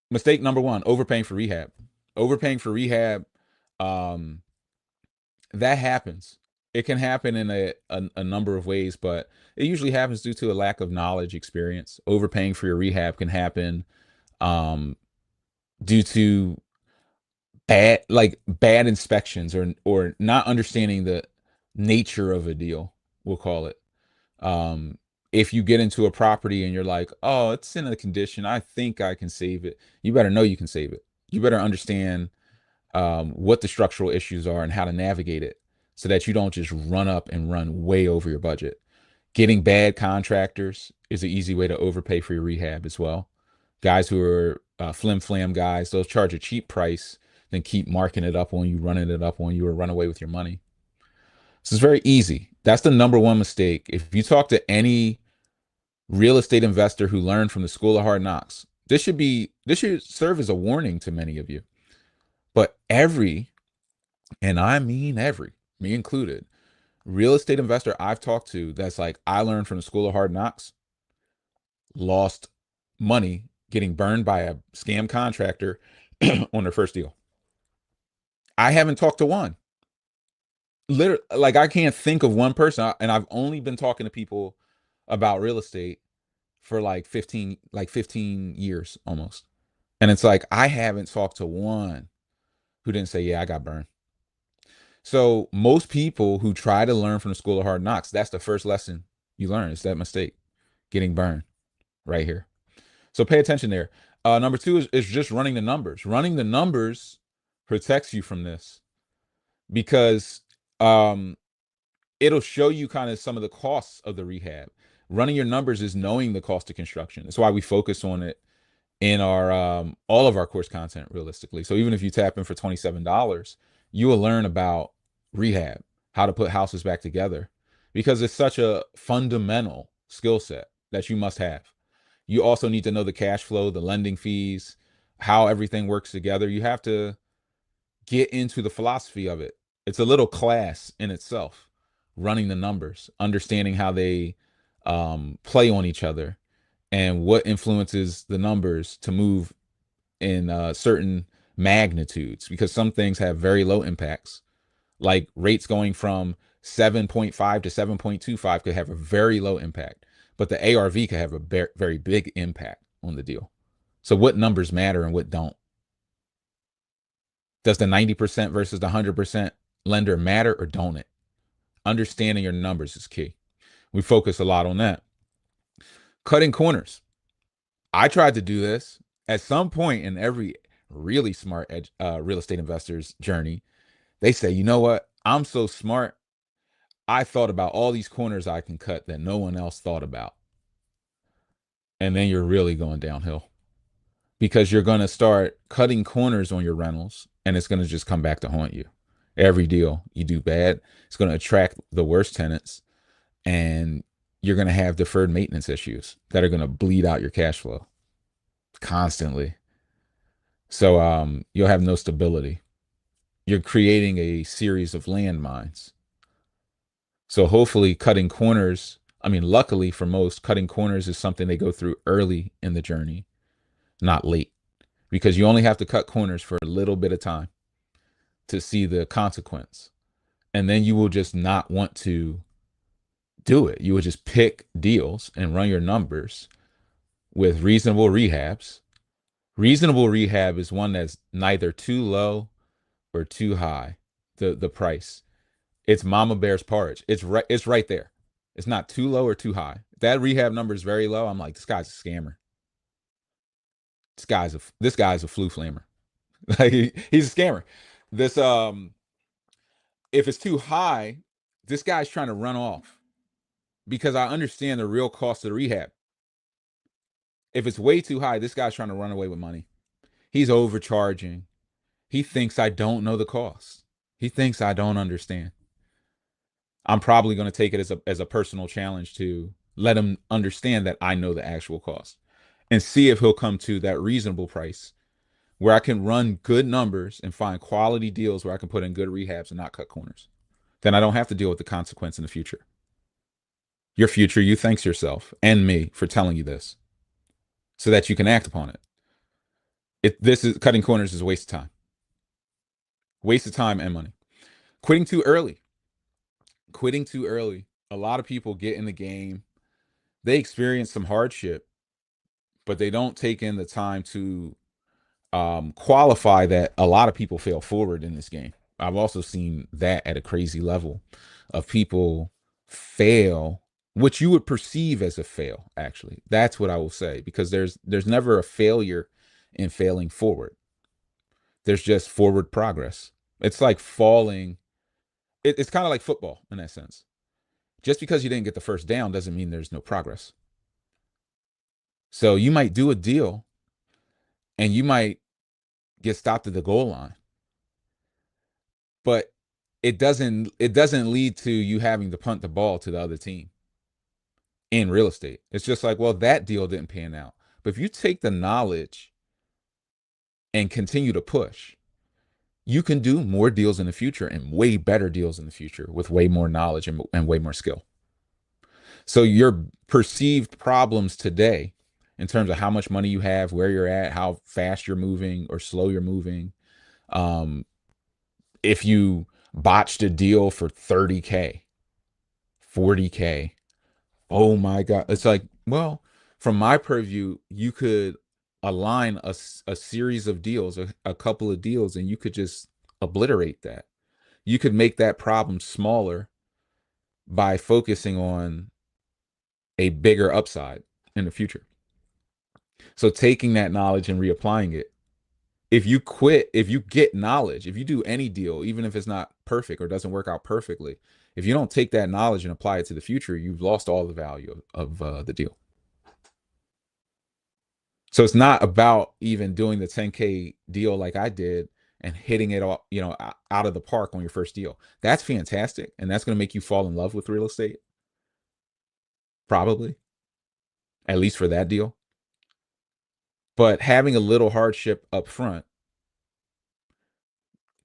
Mistake number 1, overpaying for rehab. Overpaying for rehab, that happens. It can happen in a number of ways, but it usually happens due to a lack of knowledge, experience. Overpaying for your rehab can happen due to bad inspections or not understanding the nature of a deal, we'll call it. If you get into a property and you're like, oh, it's in a condition, I think I can save it. You better know you can save it. You better understand what the structural issues are and how to navigate it so that you don't just run up and run way over your budget. Getting bad contractors is an easy way to overpay for your rehab as well. Guys who are flim flam guys, they'll charge a cheap price, then keep marking it up on you, running it up on you, or run away with your money. So it's very easy. That's the number 1 mistake. If you talk to any real estate investor who learned from the School of Hard Knocks, this should serve as a warning to many of you. But and I mean every, me included, real estate investor I've talked to that's like, I learned from the School of Hard Knocks, lost money getting burned by a scam contractor on their first deal. I haven't talked to one. Literally, like, I can't think of one person, and I've only been talking to people about real estate for like 15 years almost. And it's like, I haven't talked to one who didn't say, yeah, I got burned. So most people who try to learn from the School of Hard Knocks, that's the first lesson you learn. It's that mistake, getting burned right here. So pay attention there. Number 2 is just running the numbers. Running the numbers protects you from this because it'll show you kind of some of the costs of the rehab. Running your numbers is knowing the cost of construction. That's why we focus on it in our all of our course content realistically. So even if you tap in for $27, you will learn about rehab, how to put houses back together, because it's such a fundamental skill set that you must have. You also need to know the cash flow, the lending fees, how everything works together. You have to get into the philosophy of it. It's a little class in itself, running the numbers, understanding how they play on each other and what influences the numbers to move in certain magnitudes, because some things have very low impacts, like rates going from 7.5 to 7.25 could have a very low impact, but the ARV could have a very big impact on the deal. So what numbers matter and what don't? Does the 90% versus the 100% lender matter, or don't it? Understanding your numbers is key. We focus a lot on that. Cutting corners. I tried to do this At some point in every really smart real estate investor's journey, they say, you know what? I'm so smart. I thought about all these corners I can cut that no one else thought about. And then you're really going downhill because you're going to start cutting corners on your rentals and it's going to just come back to haunt you. Every deal you do bad, it's going to attract the worst tenants and you're going to have deferred maintenance issues that are going to bleed out your cash flow constantly. So you'll have no stability. You're creating a series of landmines. So hopefully cutting corners, I mean, luckily for most, cutting corners is something they go through early in the journey, not late, because you only have to cut corners for a little bit of time to see the consequence. And then you will just not want to do it. You will just pick deals and run your numbers with reasonable rehabs. Reasonable rehab is one that's neither too low or too high, the price. It's mama bear's porridge. It's right there. It's not too low or too high. If that rehab number is very low, I'm like, this guy's a scammer. This guy's a flu flamer. Like he's a scammer. This if it's too high, this guy's trying to run off because I understand the real cost of the rehab. If it's way too high, this guy's trying to run away with money. He's overcharging. He thinks I don't know the cost. He thinks I don't understand. I'm probably going to take it as a personal challenge to let him understand that I know the actual cost and see if he'll come to that reasonable price where I can run good numbers and find quality deals where I can put in good rehabs and not cut corners. Then I don't have to deal with the consequence in the future. Your future, you thanks yourself and me for telling you this so that you can act upon it. This is cutting corners is a waste of time. Waste of time and money. Quitting too early. Quitting too early. A lot of people get in the game. They experience some hardship, but they don't take in the time to qualify that a lot of people fail forward in this game. I've also seen that at a crazy level of people fail, which you would perceive as a fail, actually. That's what I will say, because there's never a failure in failing forward. There's just forward progress. It's like falling. It's kind of like football in that sense. Just because you didn't get the first down doesn't mean there's no progress. So you might do a deal and you might get stopped at the goal line, but it doesn't lead to you having to punt the ball to the other team in real estate. It's just like, well, that deal didn't pan out. But if you take the knowledge and continue to push, you can do more deals in the future and way better deals in the future with way more knowledge and way more skill. So your perceived problems today, in terms of how much money you have, where you're at, how fast you're moving or slow you're moving, if you botched a deal for 30K, 40K, oh my God. It's like, well, from my purview, you could align a series of deals, a couple of deals, and you could just obliterate that. You could make that problem smaller by focusing on a bigger upside in the future. So taking that knowledge and reapplying it. If you quit, if you get knowledge, if you do any deal, even if it's not perfect or doesn't work out perfectly, if you don't take that knowledge and apply it to the future, you've lost all the value of the deal. So it's not about even doing the 10K deal like I did and hitting it all, out of the park on your first deal. That's fantastic. And that's going to make you fall in love with real estate. Probably, at least for that deal. But having a little hardship up front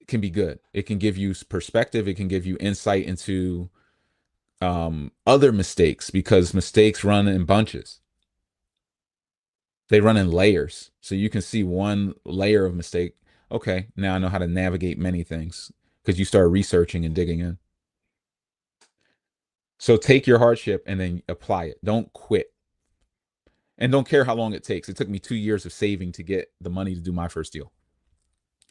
can be good. It can give you perspective. It can give you insight into other mistakes, because mistakes run in bunches. They run in layers. So you can see one layer of mistake. Okay, now I know how to navigate many things because you start researching and digging in. So take your hardship and then apply it. Don't quit. And don't care how long it takes. It took me 2 years of saving to get the money to do my first deal.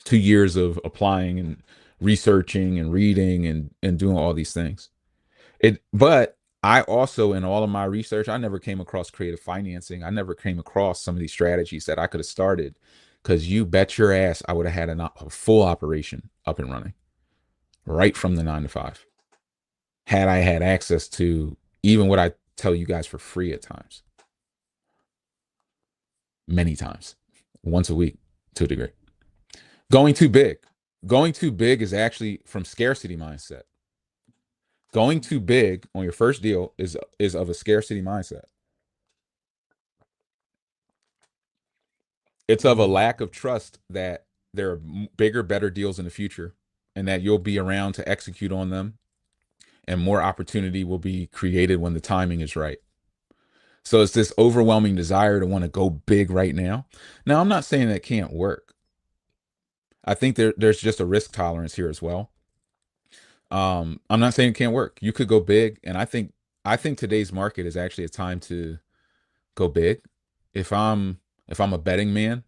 2 years of applying and researching and reading and doing all these things. But I also, in all of my research, I never came across creative financing. I never came across some of these strategies that I could have started, because you bet your ass I would have had a full operation up and running right from the 9 to 5, had I had access to even what I tell you guys for free at times, many times, once a week to a degree. Going too big. Going too big is actually from scarcity mindset. Going too big on your first deal is of a scarcity mindset. It's of a lack of trust that there are bigger, better deals in the future, and that you'll be around to execute on them, and more opportunity will be created when the timing is right. So it's this overwhelming desire to want to go big right now. Now, I'm not saying that can't work. I think there's just a risk tolerance here as well. I'm not saying it can't work. You could go big, and I think today's market is actually a time to go big. If I'm if I'm a betting man,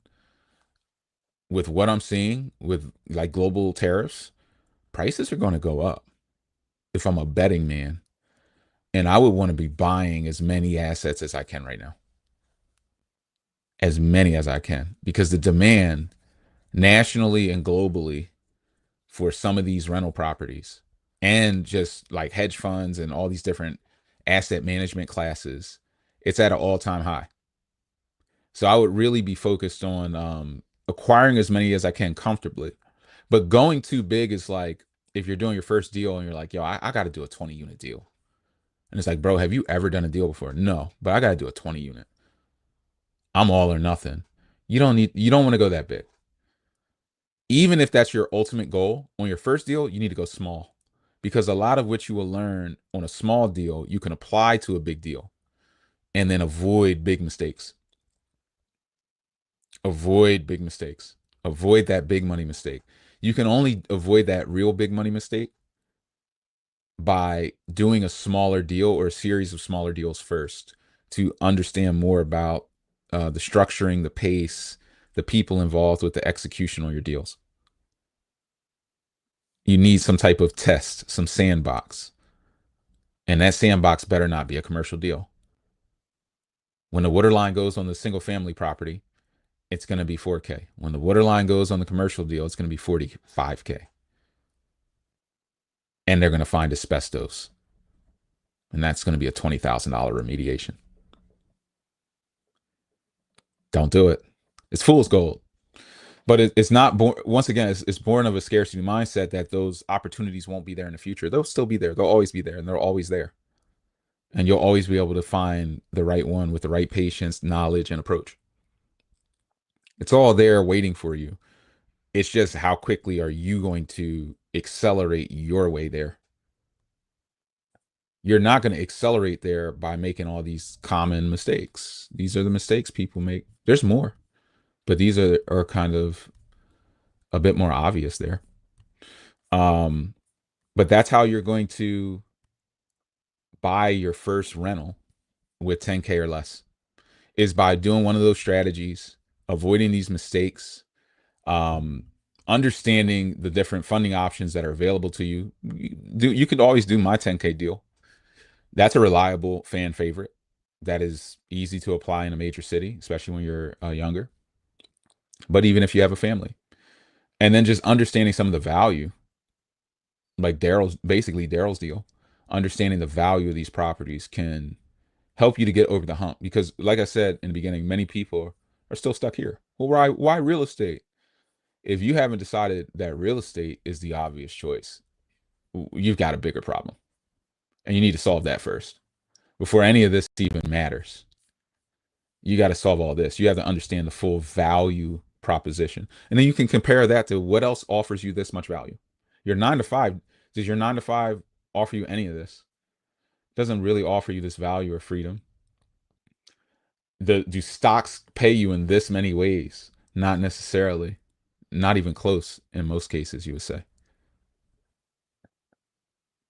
with what I'm seeing with like global tariffs, prices are going to go up. If I'm a betting man, and I would want to be buying as many assets as I can right now, as many as I can, because the demand nationally and globally for some of these rental properties, and just like hedge funds and all these different asset management classes, it's at an all-time high. So I would really be focused on acquiring as many as I can comfortably. But going too big is like, if you're doing your first deal and you're like, yo, I got to do a 20 unit deal. And it's like, bro, have you ever done a deal before? No, but I got to do a 20 unit. I'm all or nothing. You don't want to go that big. Even if that's your ultimate goal on your first deal, you need to go small, because a lot of what you will learn on a small deal, you can apply to a big deal, and then avoid big mistakes. Avoid big mistakes. Avoid that big money mistake. You can only avoid that real big money mistake by doing a smaller deal or a series of smaller deals first, to understand more about the structuring, the pace, the people involved with the execution on your deals. You need some type of test, some sandbox. And that sandbox better not be a commercial deal. When the water line goes on the single family property, it's going to be 4K. When the water line goes on the commercial deal, it's going to be 45K. And they're going to find asbestos. And that's going to be a $20,000 remediation. Don't do it. It's fool's gold. But it's not born. Once again, it's born of a scarcity mindset that those opportunities won't be there in the future. They'll still be there. They'll always be there, and they're always there. And you'll always be able to find the right one with the right patience, knowledge, and approach. It's all there waiting for you. It's just, how quickly are you going to accelerate your way there? You're not going to accelerate there by making all these common mistakes. These are the mistakes people make. There's more, but these are kind of a bit more obvious there. Um, but that's how you're going to buy your first rental with 10K or less, is by doing one of those strategies, avoiding these mistakes, um, understanding the different funding options that are available to you. You could always do my 10K deal. That's a reliable fan favorite. That is easy to apply in a major city, especially when you're younger. But even if you have a family, and then just understanding some of the value, like Daryl's deal, understanding the value of these properties can help you to get over the hump. Because, like I said in the beginning, many people are still stuck here. Well, why real estate? If you haven't decided that real estate is the obvious choice, you've got a bigger problem, and you need to solve that first before any of this even matters. You got to solve all this. You have to understand the full value proposition, and then you can compare that to what else offers you this much value. Your 9 to 5, does your 9 to 5 offer you any of this? It doesn't really offer you this value or freedom. Do stocks pay you in this many ways? Not necessarily. Not even close in most cases, you would say.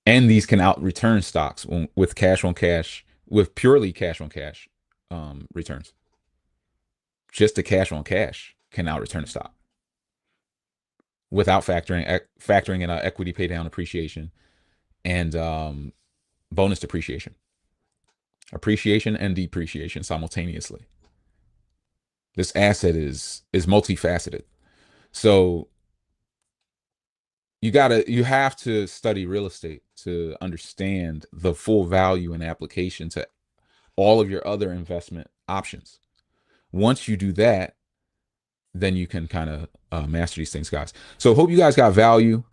And these can out return stocks with cash on cash, with purely cash on cash returns. Just the cash on cash can out return a stock without factoring in equity pay down appreciation and bonus depreciation. appreciation and depreciation simultaneously. This asset is multifaceted. So you have to study real estate to understand the full value and application to all of your other investment options. Once you do that, then you can kind of master these things, guys. So hope you guys got value.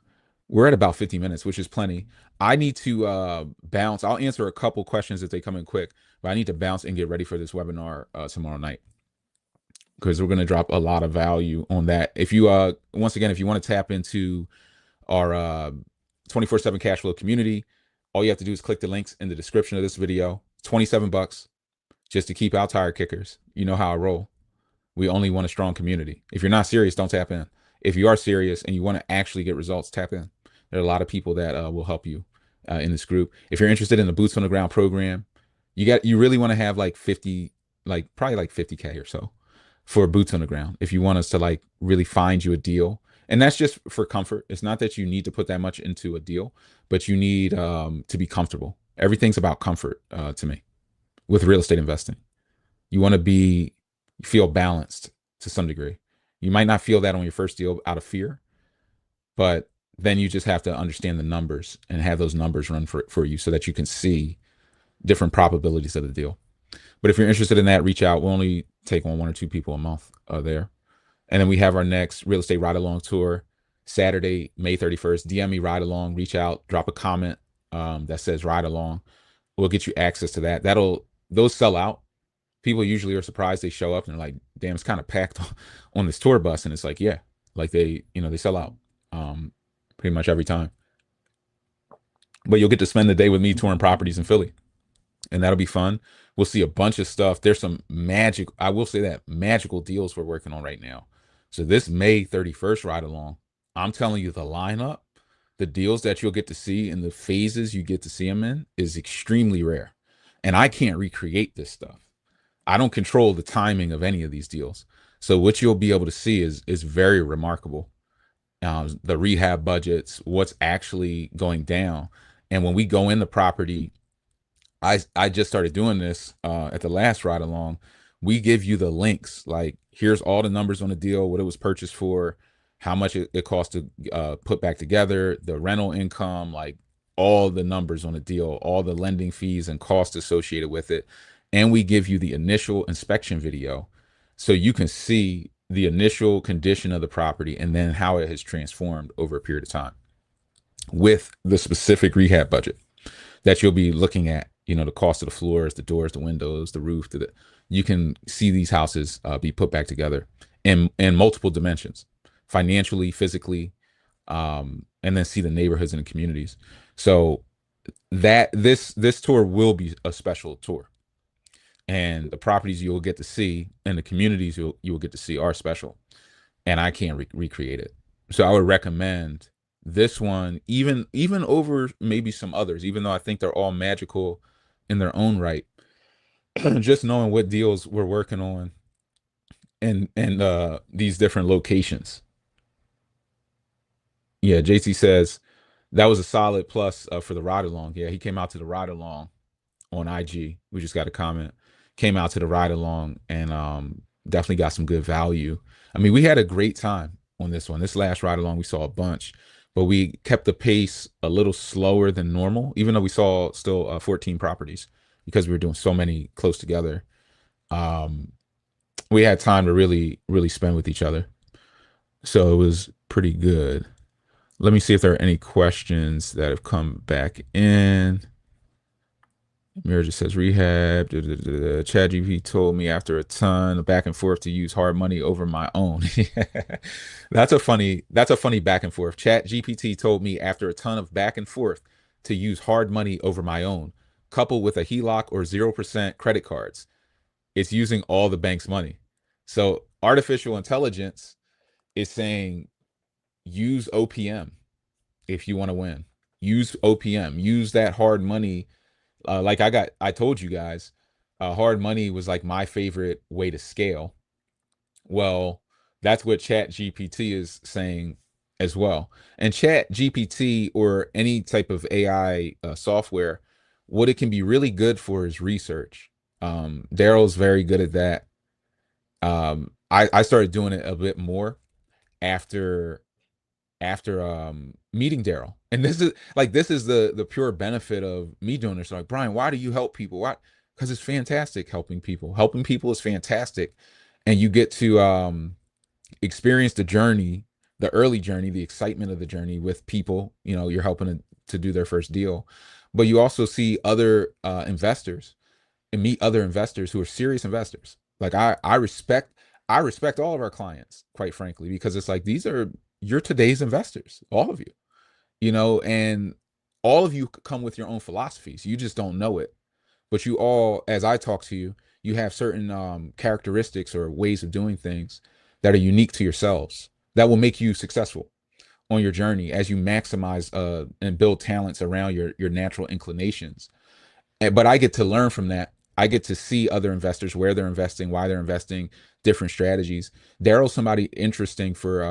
We're at about 50 minutes, which is plenty. I need to bounce. I'll answer a couple questions if they come in quick, but I need to bounce and get ready for this webinar tomorrow night, because we're going to drop a lot of value on that. If you once again, if you want to tap into our 24/7 cash flow community, all you have to do is click the links in the description of this video. $27 just to keep out tire kickers. You know how I roll. We only want a strong community. If you're not serious, don't tap in. If you are serious and you want to actually get results, tap in. There are a lot of people that will help you in this group. If you're interested in the boots on the ground program, you really want to have like 50, like probably like 50K or so for boots on the ground. If you want us to like really find you a deal, and that's just for comfort. It's not that you need to put that much into a deal, but you need to be comfortable. Everything's about comfort to me with real estate investing. You want to feel balanced to some degree. You might not feel that on your first deal out of fear, but then you just have to understand the numbers and have those numbers run for you so that you can see different probabilities of the deal. But if you're interested in that, reach out. We'll only take on 1 or 2 people a month there. And then we have our next real estate ride along tour Saturday, May 31st. DM me ride along, reach out, drop a comment that says ride along. We'll get you access to that. Those sell out. People usually are surprised they show up and they're like, damn, it's kind of packed on this tour bus. And it's like, yeah, like they sell out pretty much every time. But you'll get to spend the day with me touring properties in Philly, and that'll be fun. We'll see a bunch of stuff. There's some I will say that, magical deals we're working on right now. So this May 31st ride along, I'm telling you, the lineup, the deals that you'll get to see and the phases you get to see them in is extremely rare. And I can't recreate this stuff. I don't control the timing of any of these deals. So what you'll be able to see is very remarkable. The rehab budgets, what's actually going down. And when we go in the property, I just started doing this at the last ride along. We give you the links, like here's all the numbers on the deal, what it was purchased for, how much it cost to put back together, the rental income, like all the numbers on the deal, all the lending fees and costs associated with it. And we give you the initial inspection video so you can see the initial condition of the property and then how it has transformed over a period of time with the specific rehab budget that you'll be looking at. The cost of the floors, the doors, the windows, the roof. You can see these houses be put back together in multiple dimensions, financially, physically, and then see the neighborhoods and the communities. So that this tour will be a special tour, and the properties you'll get to see and the communities you'll get to see are special, and I can't recreate it. So I would recommend this one even over maybe some others, even though I think they're all magical in their own right. Just knowing what deals we're working on and these different locations. Yeah, JC says that was a solid plus for the ride along. Yeah, he came out to the ride along on IG. We just got a comment. Came out to the ride along and definitely got some good value. I mean, we had a great time on this one. This last ride along, we saw a bunch, but we kept the pace a little slower than normal, even though we saw still 14 properties because we were doing so many close together. We had time to really, really spend with each other. So it was pretty good. Let me see if there are any questions that have come back in. Mira just says rehab. Chad GP told me after a ton of back and forth to use hard money over my own. That's a funny back and forth. Chat GPT told me after a ton of back and forth to use hard money over my own, coupled with a HELOC or 0% credit cards. It's using all the bank's money. So artificial intelligence is saying use OPM if you want to win. Use OPM. Use that hard money. Like I told you guys, hard money was like my favorite way to scale. Well, that's what Chat GPT is saying as well. And Chat GPT or any type of AI software What it can be really good for is research. Daryl's very good at that. I started doing it a bit more after meeting Daryl. And this is the pure benefit of me doing this. Like, Brian, why do you help people? Why? Because it's fantastic helping people. Helping people is fantastic. And you get to experience the journey, the early journey, the excitement of the journey with people. You're helping to do their first deal. But you also see other investors and meet other investors who are serious investors. Like I respect all of our clients, quite frankly, because it's like these are your today's investors, all of you, and all of you come with your own philosophies. You just don't know it. But you all, as I talk to you, you have certain characteristics or ways of doing things that are unique to yourselves that will make you successful on your journey as you maximize and build talents around your natural inclinations. But I get to learn from that. I get to see other investors, where they're investing, why they're investing, different strategies. Daryl's somebody interesting for,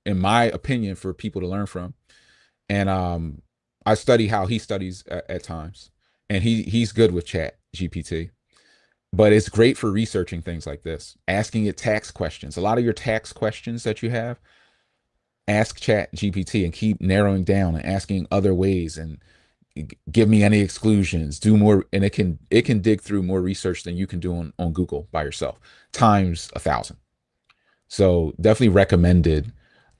in my opinion, for people to learn from. And I study how he studies at times, and he's good with Chat GPT. But it's great for researching things like this, asking it tax questions. A lot of your tax questions that you have, ask Chat GPT and keep narrowing down and asking other ways and give me any exclusions, do more, and it can dig through more research than you can do on Google by yourself, times 1,000. So definitely recommended.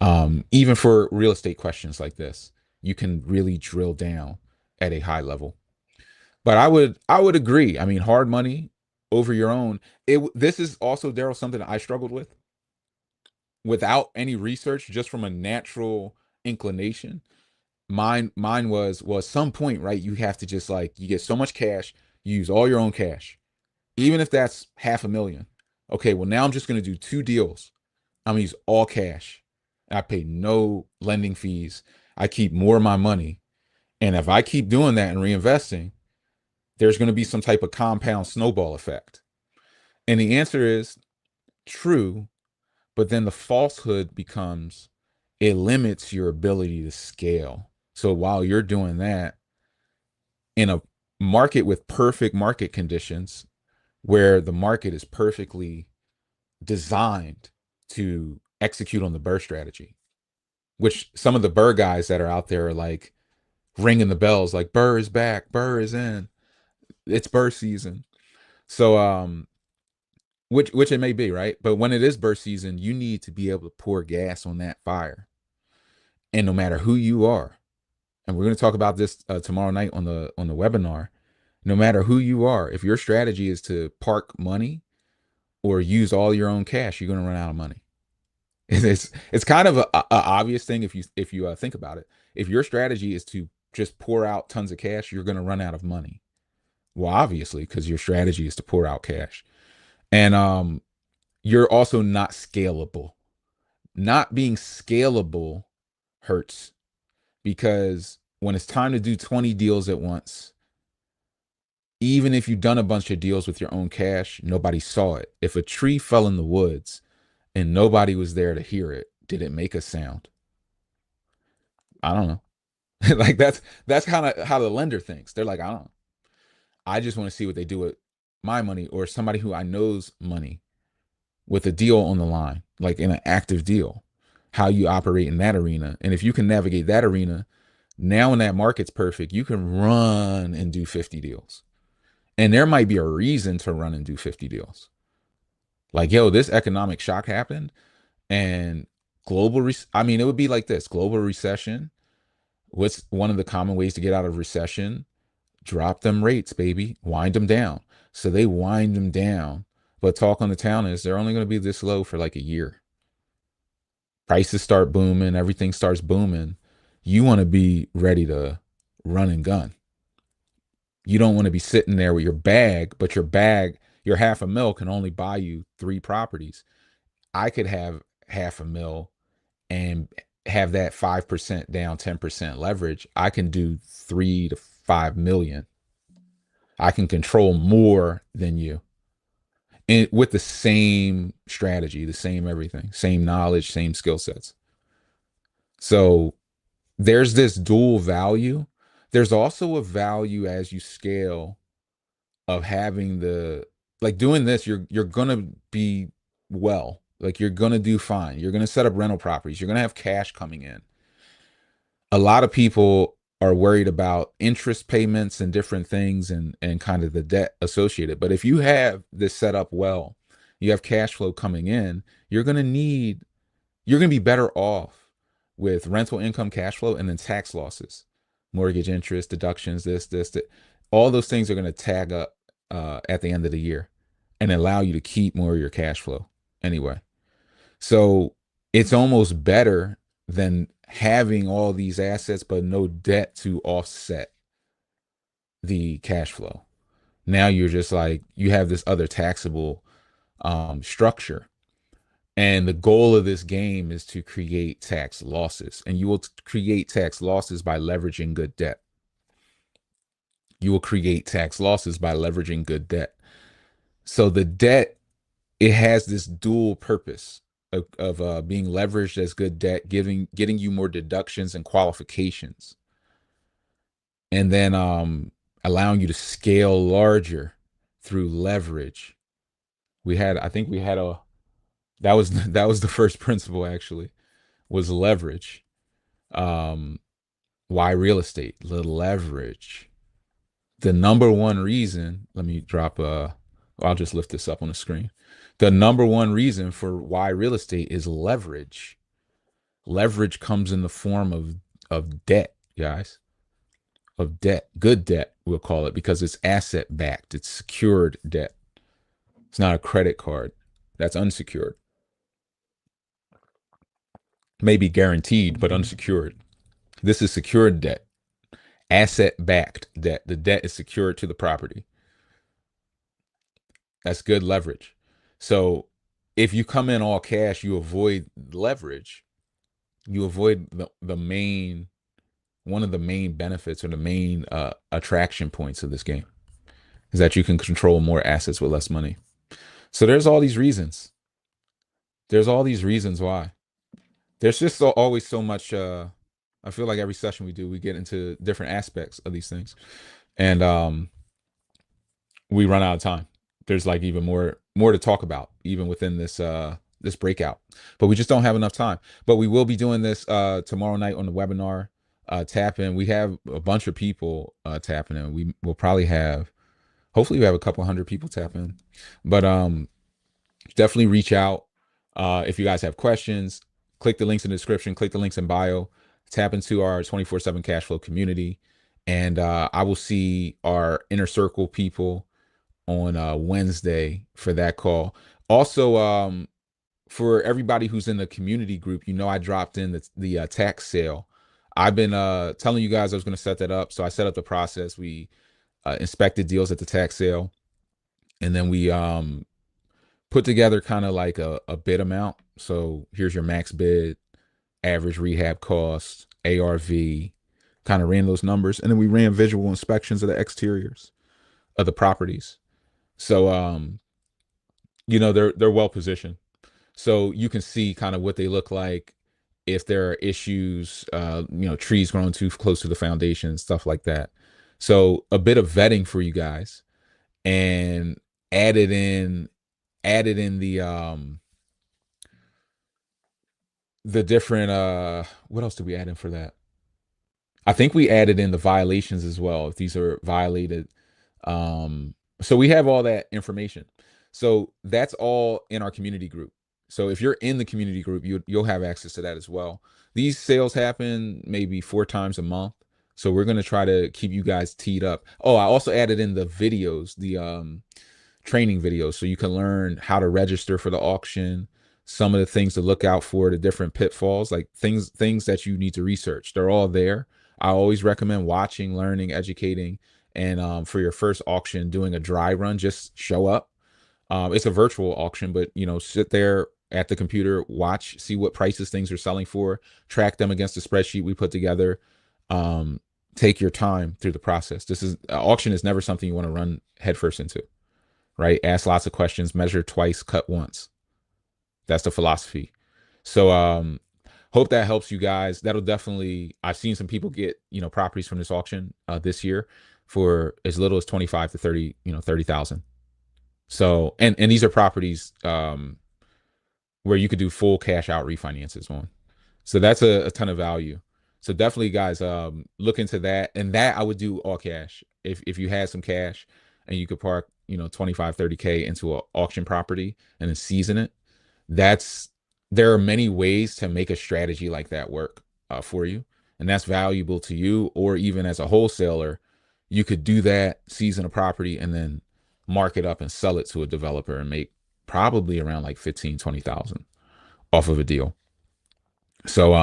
Even for real estate questions like this, you can really drill down at a high level. But I would agree. I mean, hard money over your own. This is also, Daryl, something that I struggled with without any research, just from a natural inclination. Mine was some point, right? You have to just, like, you get so much cash, you use all your own cash, even if that's 500,000. Okay, well, now I'm just going to do two deals. I'm going to use all cash. I pay no lending fees. I keep more of my money. And if I keep doing that and reinvesting, there's going to be some type of compound snowball effect. And the answer is true, but then the falsehood becomes, it limits your ability to scale. So while you're doing that in a market with perfect market conditions, where the market is perfectly designed to execute on the Burr strategy, which some of the Burr guys that are out there are like ringing the bells, like, Burr is back, Burr is in, it's Burr season. So which it may be, right? But when it is Burr season, you need to be able to pour gas on that fire. And no matter who you are, and we're going to talk about this tomorrow night on the webinar, no matter who you are, if your strategy is to park money or use all your own cash, you're going to run out of money. It's kind of a obvious thing if you think about it. If your strategy is to just pour out tons of cash, you're going to run out of money. Well, obviously, because your strategy is to pour out cash, and you're also not scalable. Not being scalable hurts, because when it's time to do 20 deals at once, even if you've done a bunch of deals with your own cash, nobody saw it. If a tree fell in the woods and nobody was there to hear it, did it make a sound? I don't know. Like, that's kind of how the lender thinks. They're like, I don't know. I just want to see what they do with my money, or somebody who I know's money, with a deal on the line, like in an active deal, how you operate in that arena. And if you can navigate that arena, now when that market's perfect, you can run and do 50 deals. And there might be a reason to run and do 50 deals. Like, yo, this economic shock happened, and I mean, it would be like this: global recession. What's one of the common ways to get out of recession? Drop them rates, baby. Wind them down. So they wind them down. But talk on the town is they're only going to be this low for like a year. Prices start booming. Everything starts booming. You want to be ready to run and gun. You don't want to be sitting there with your bag, but your 500,000 can only buy you 3 properties. I could have 500,000 and have that 5% down, 10% leverage. I can do 3 to 5 million. I can control more than you, and with the same strategy, the same everything, same knowledge, same skill sets. So there's this dual value There's also a value as you scale of having the, like, doing this, you're gonna be well, like you're gonna do fine. You're gonna set up rental properties. You're gonna have cash coming in. A lot of people are worried about interest payments and different things and kind of the debt associated. But if you have this set up well, you have cash flow coming in, you're gonna need you're going to be better off with rental income, cash flow, and then tax losses, mortgage interest, deductions, this, that. All those things are going to tag up at the end of the year and allow you to keep more of your cash flow anyway. So it's almost better than having all these assets but no debt to offset the cash flow. Now you're just like, you have this other taxable structure. And the goal of this game is to create tax losses. And you will create tax losses by leveraging good debt. You will create tax losses by leveraging good debt. So the debt, it has this dual purpose of being leveraged as good debt, getting you more deductions and qualifications, and then allowing you to scale larger through leverage. I think we had a that was the first principle, actually, was leverage. Um, why real estate? The leverage. The number one reason, let me drop I'll just lift this up on the screen. The number one reason for why real estate is leverage. Leverage comes in the form of debt, guys. Of debt. Good debt, we'll call it, because it's asset backed. It's secured debt. It's not a credit card. That's unsecured. Maybe guaranteed, but unsecured. This is secured debt, asset backed debt. The debt is secured to the property. That's good leverage. So if you come in all cash, you avoid leverage. You avoid the main, one of the main benefits or the main attraction points of this game is that you can control more assets with less money. So there's all these reasons. There's all these reasons why. There's just always so much. I feel like every session we do, we get into different aspects of these things, and we run out of time. There's like even more to talk about, even within this breakout, but we just don't have enough time. But we will be doing this tomorrow night on the webinar. Tap in. We have a bunch of people tapping in. We will probably have, hopefully we have a couple hundred people tap in, but definitely reach out if you guys have questions. Click the links in the description, click the links in bio, tap into our 24/7 cash flow community, and I will see our inner circle people on Wednesday for that call. Also, for everybody who's in the community group, I dropped in the tax sale. I've been telling you guys I was going to set that up, so I set up the process. We inspected deals at the tax sale, and then we put together kind of like a bid amount. So here's your max bid, average rehab cost, ARV, kind of ran those numbers. And then we ran visual inspections of the exteriors of the properties. So, they're well positioned. So you can see kind of what they look like, if there are issues, trees growing too close to the foundation, stuff like that. So a bit of vetting for you guys, and added in the different what else did we add in for that? I think we added in the violations as well, if these are violated. So we have all that information. So that's all in our community group. So if you're in the community group, you'll have access to that as well. These sales happen maybe 4 times a month. So we're going to try to keep you guys teed up. Oh, I also added in the videos, the training videos, so you can learn how to register for the auction, some of the things to look out for, the different pitfalls, like things that you need to research. They're all there. I always recommend watching, learning, educating, and for your first auction, doing a dry run. Just show up. It's a virtual auction, but sit there at the computer, watch, see what prices things are selling for, track them against the spreadsheet we put together. Take your time through the process. Auction is never something you want to run headfirst into, right? Ask lots of questions, measure twice, cut once. That's the philosophy. So Hope that helps you guys. That'll definitely, I've seen some people get, properties from this auction this year for as little as 25 to 30, 30,000. So, and these are properties where you could do full cash out refinances on. So that's a ton of value. So definitely guys, look into that. And that I would do all cash. If you had some cash and you could park, 25, 30K into an auction property and then season it, that's there are many ways to make a strategy like that work for you. And that's valuable to you, or even as a wholesaler, you could do that, season a property, and then mark it up and sell it to a developer and make probably around like 15, 20,000 off of a deal. So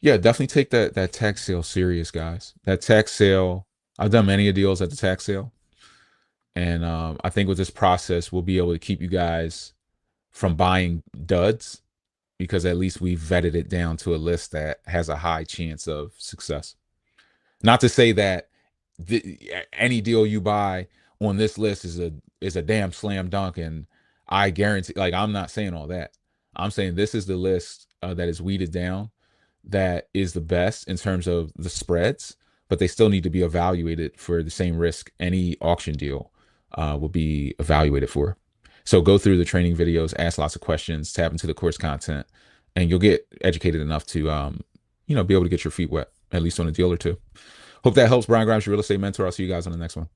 yeah, definitely take that tax sale serious, guys. That tax sale, I've done many deals at the tax sale. And I think with this process, we'll be able to keep you guys from buying duds, because at least we vetted it down to a list that has a high chance of success. Not to say that any deal you buy on this list is a damn slam dunk, and I guarantee. Like, I'm not saying all that. I'm saying this is the list that is weeded down, that is the best in terms of the spreads, but they still need to be evaluated for the same risk any auction deal will be evaluated for. So go through the training videos, ask lots of questions, tap into the course content, and you'll get educated enough to be able to get your feet wet, at least on a deal or two. Hope that helps. Brian Grimes, your real estate mentor. I'll see you guys on the next one.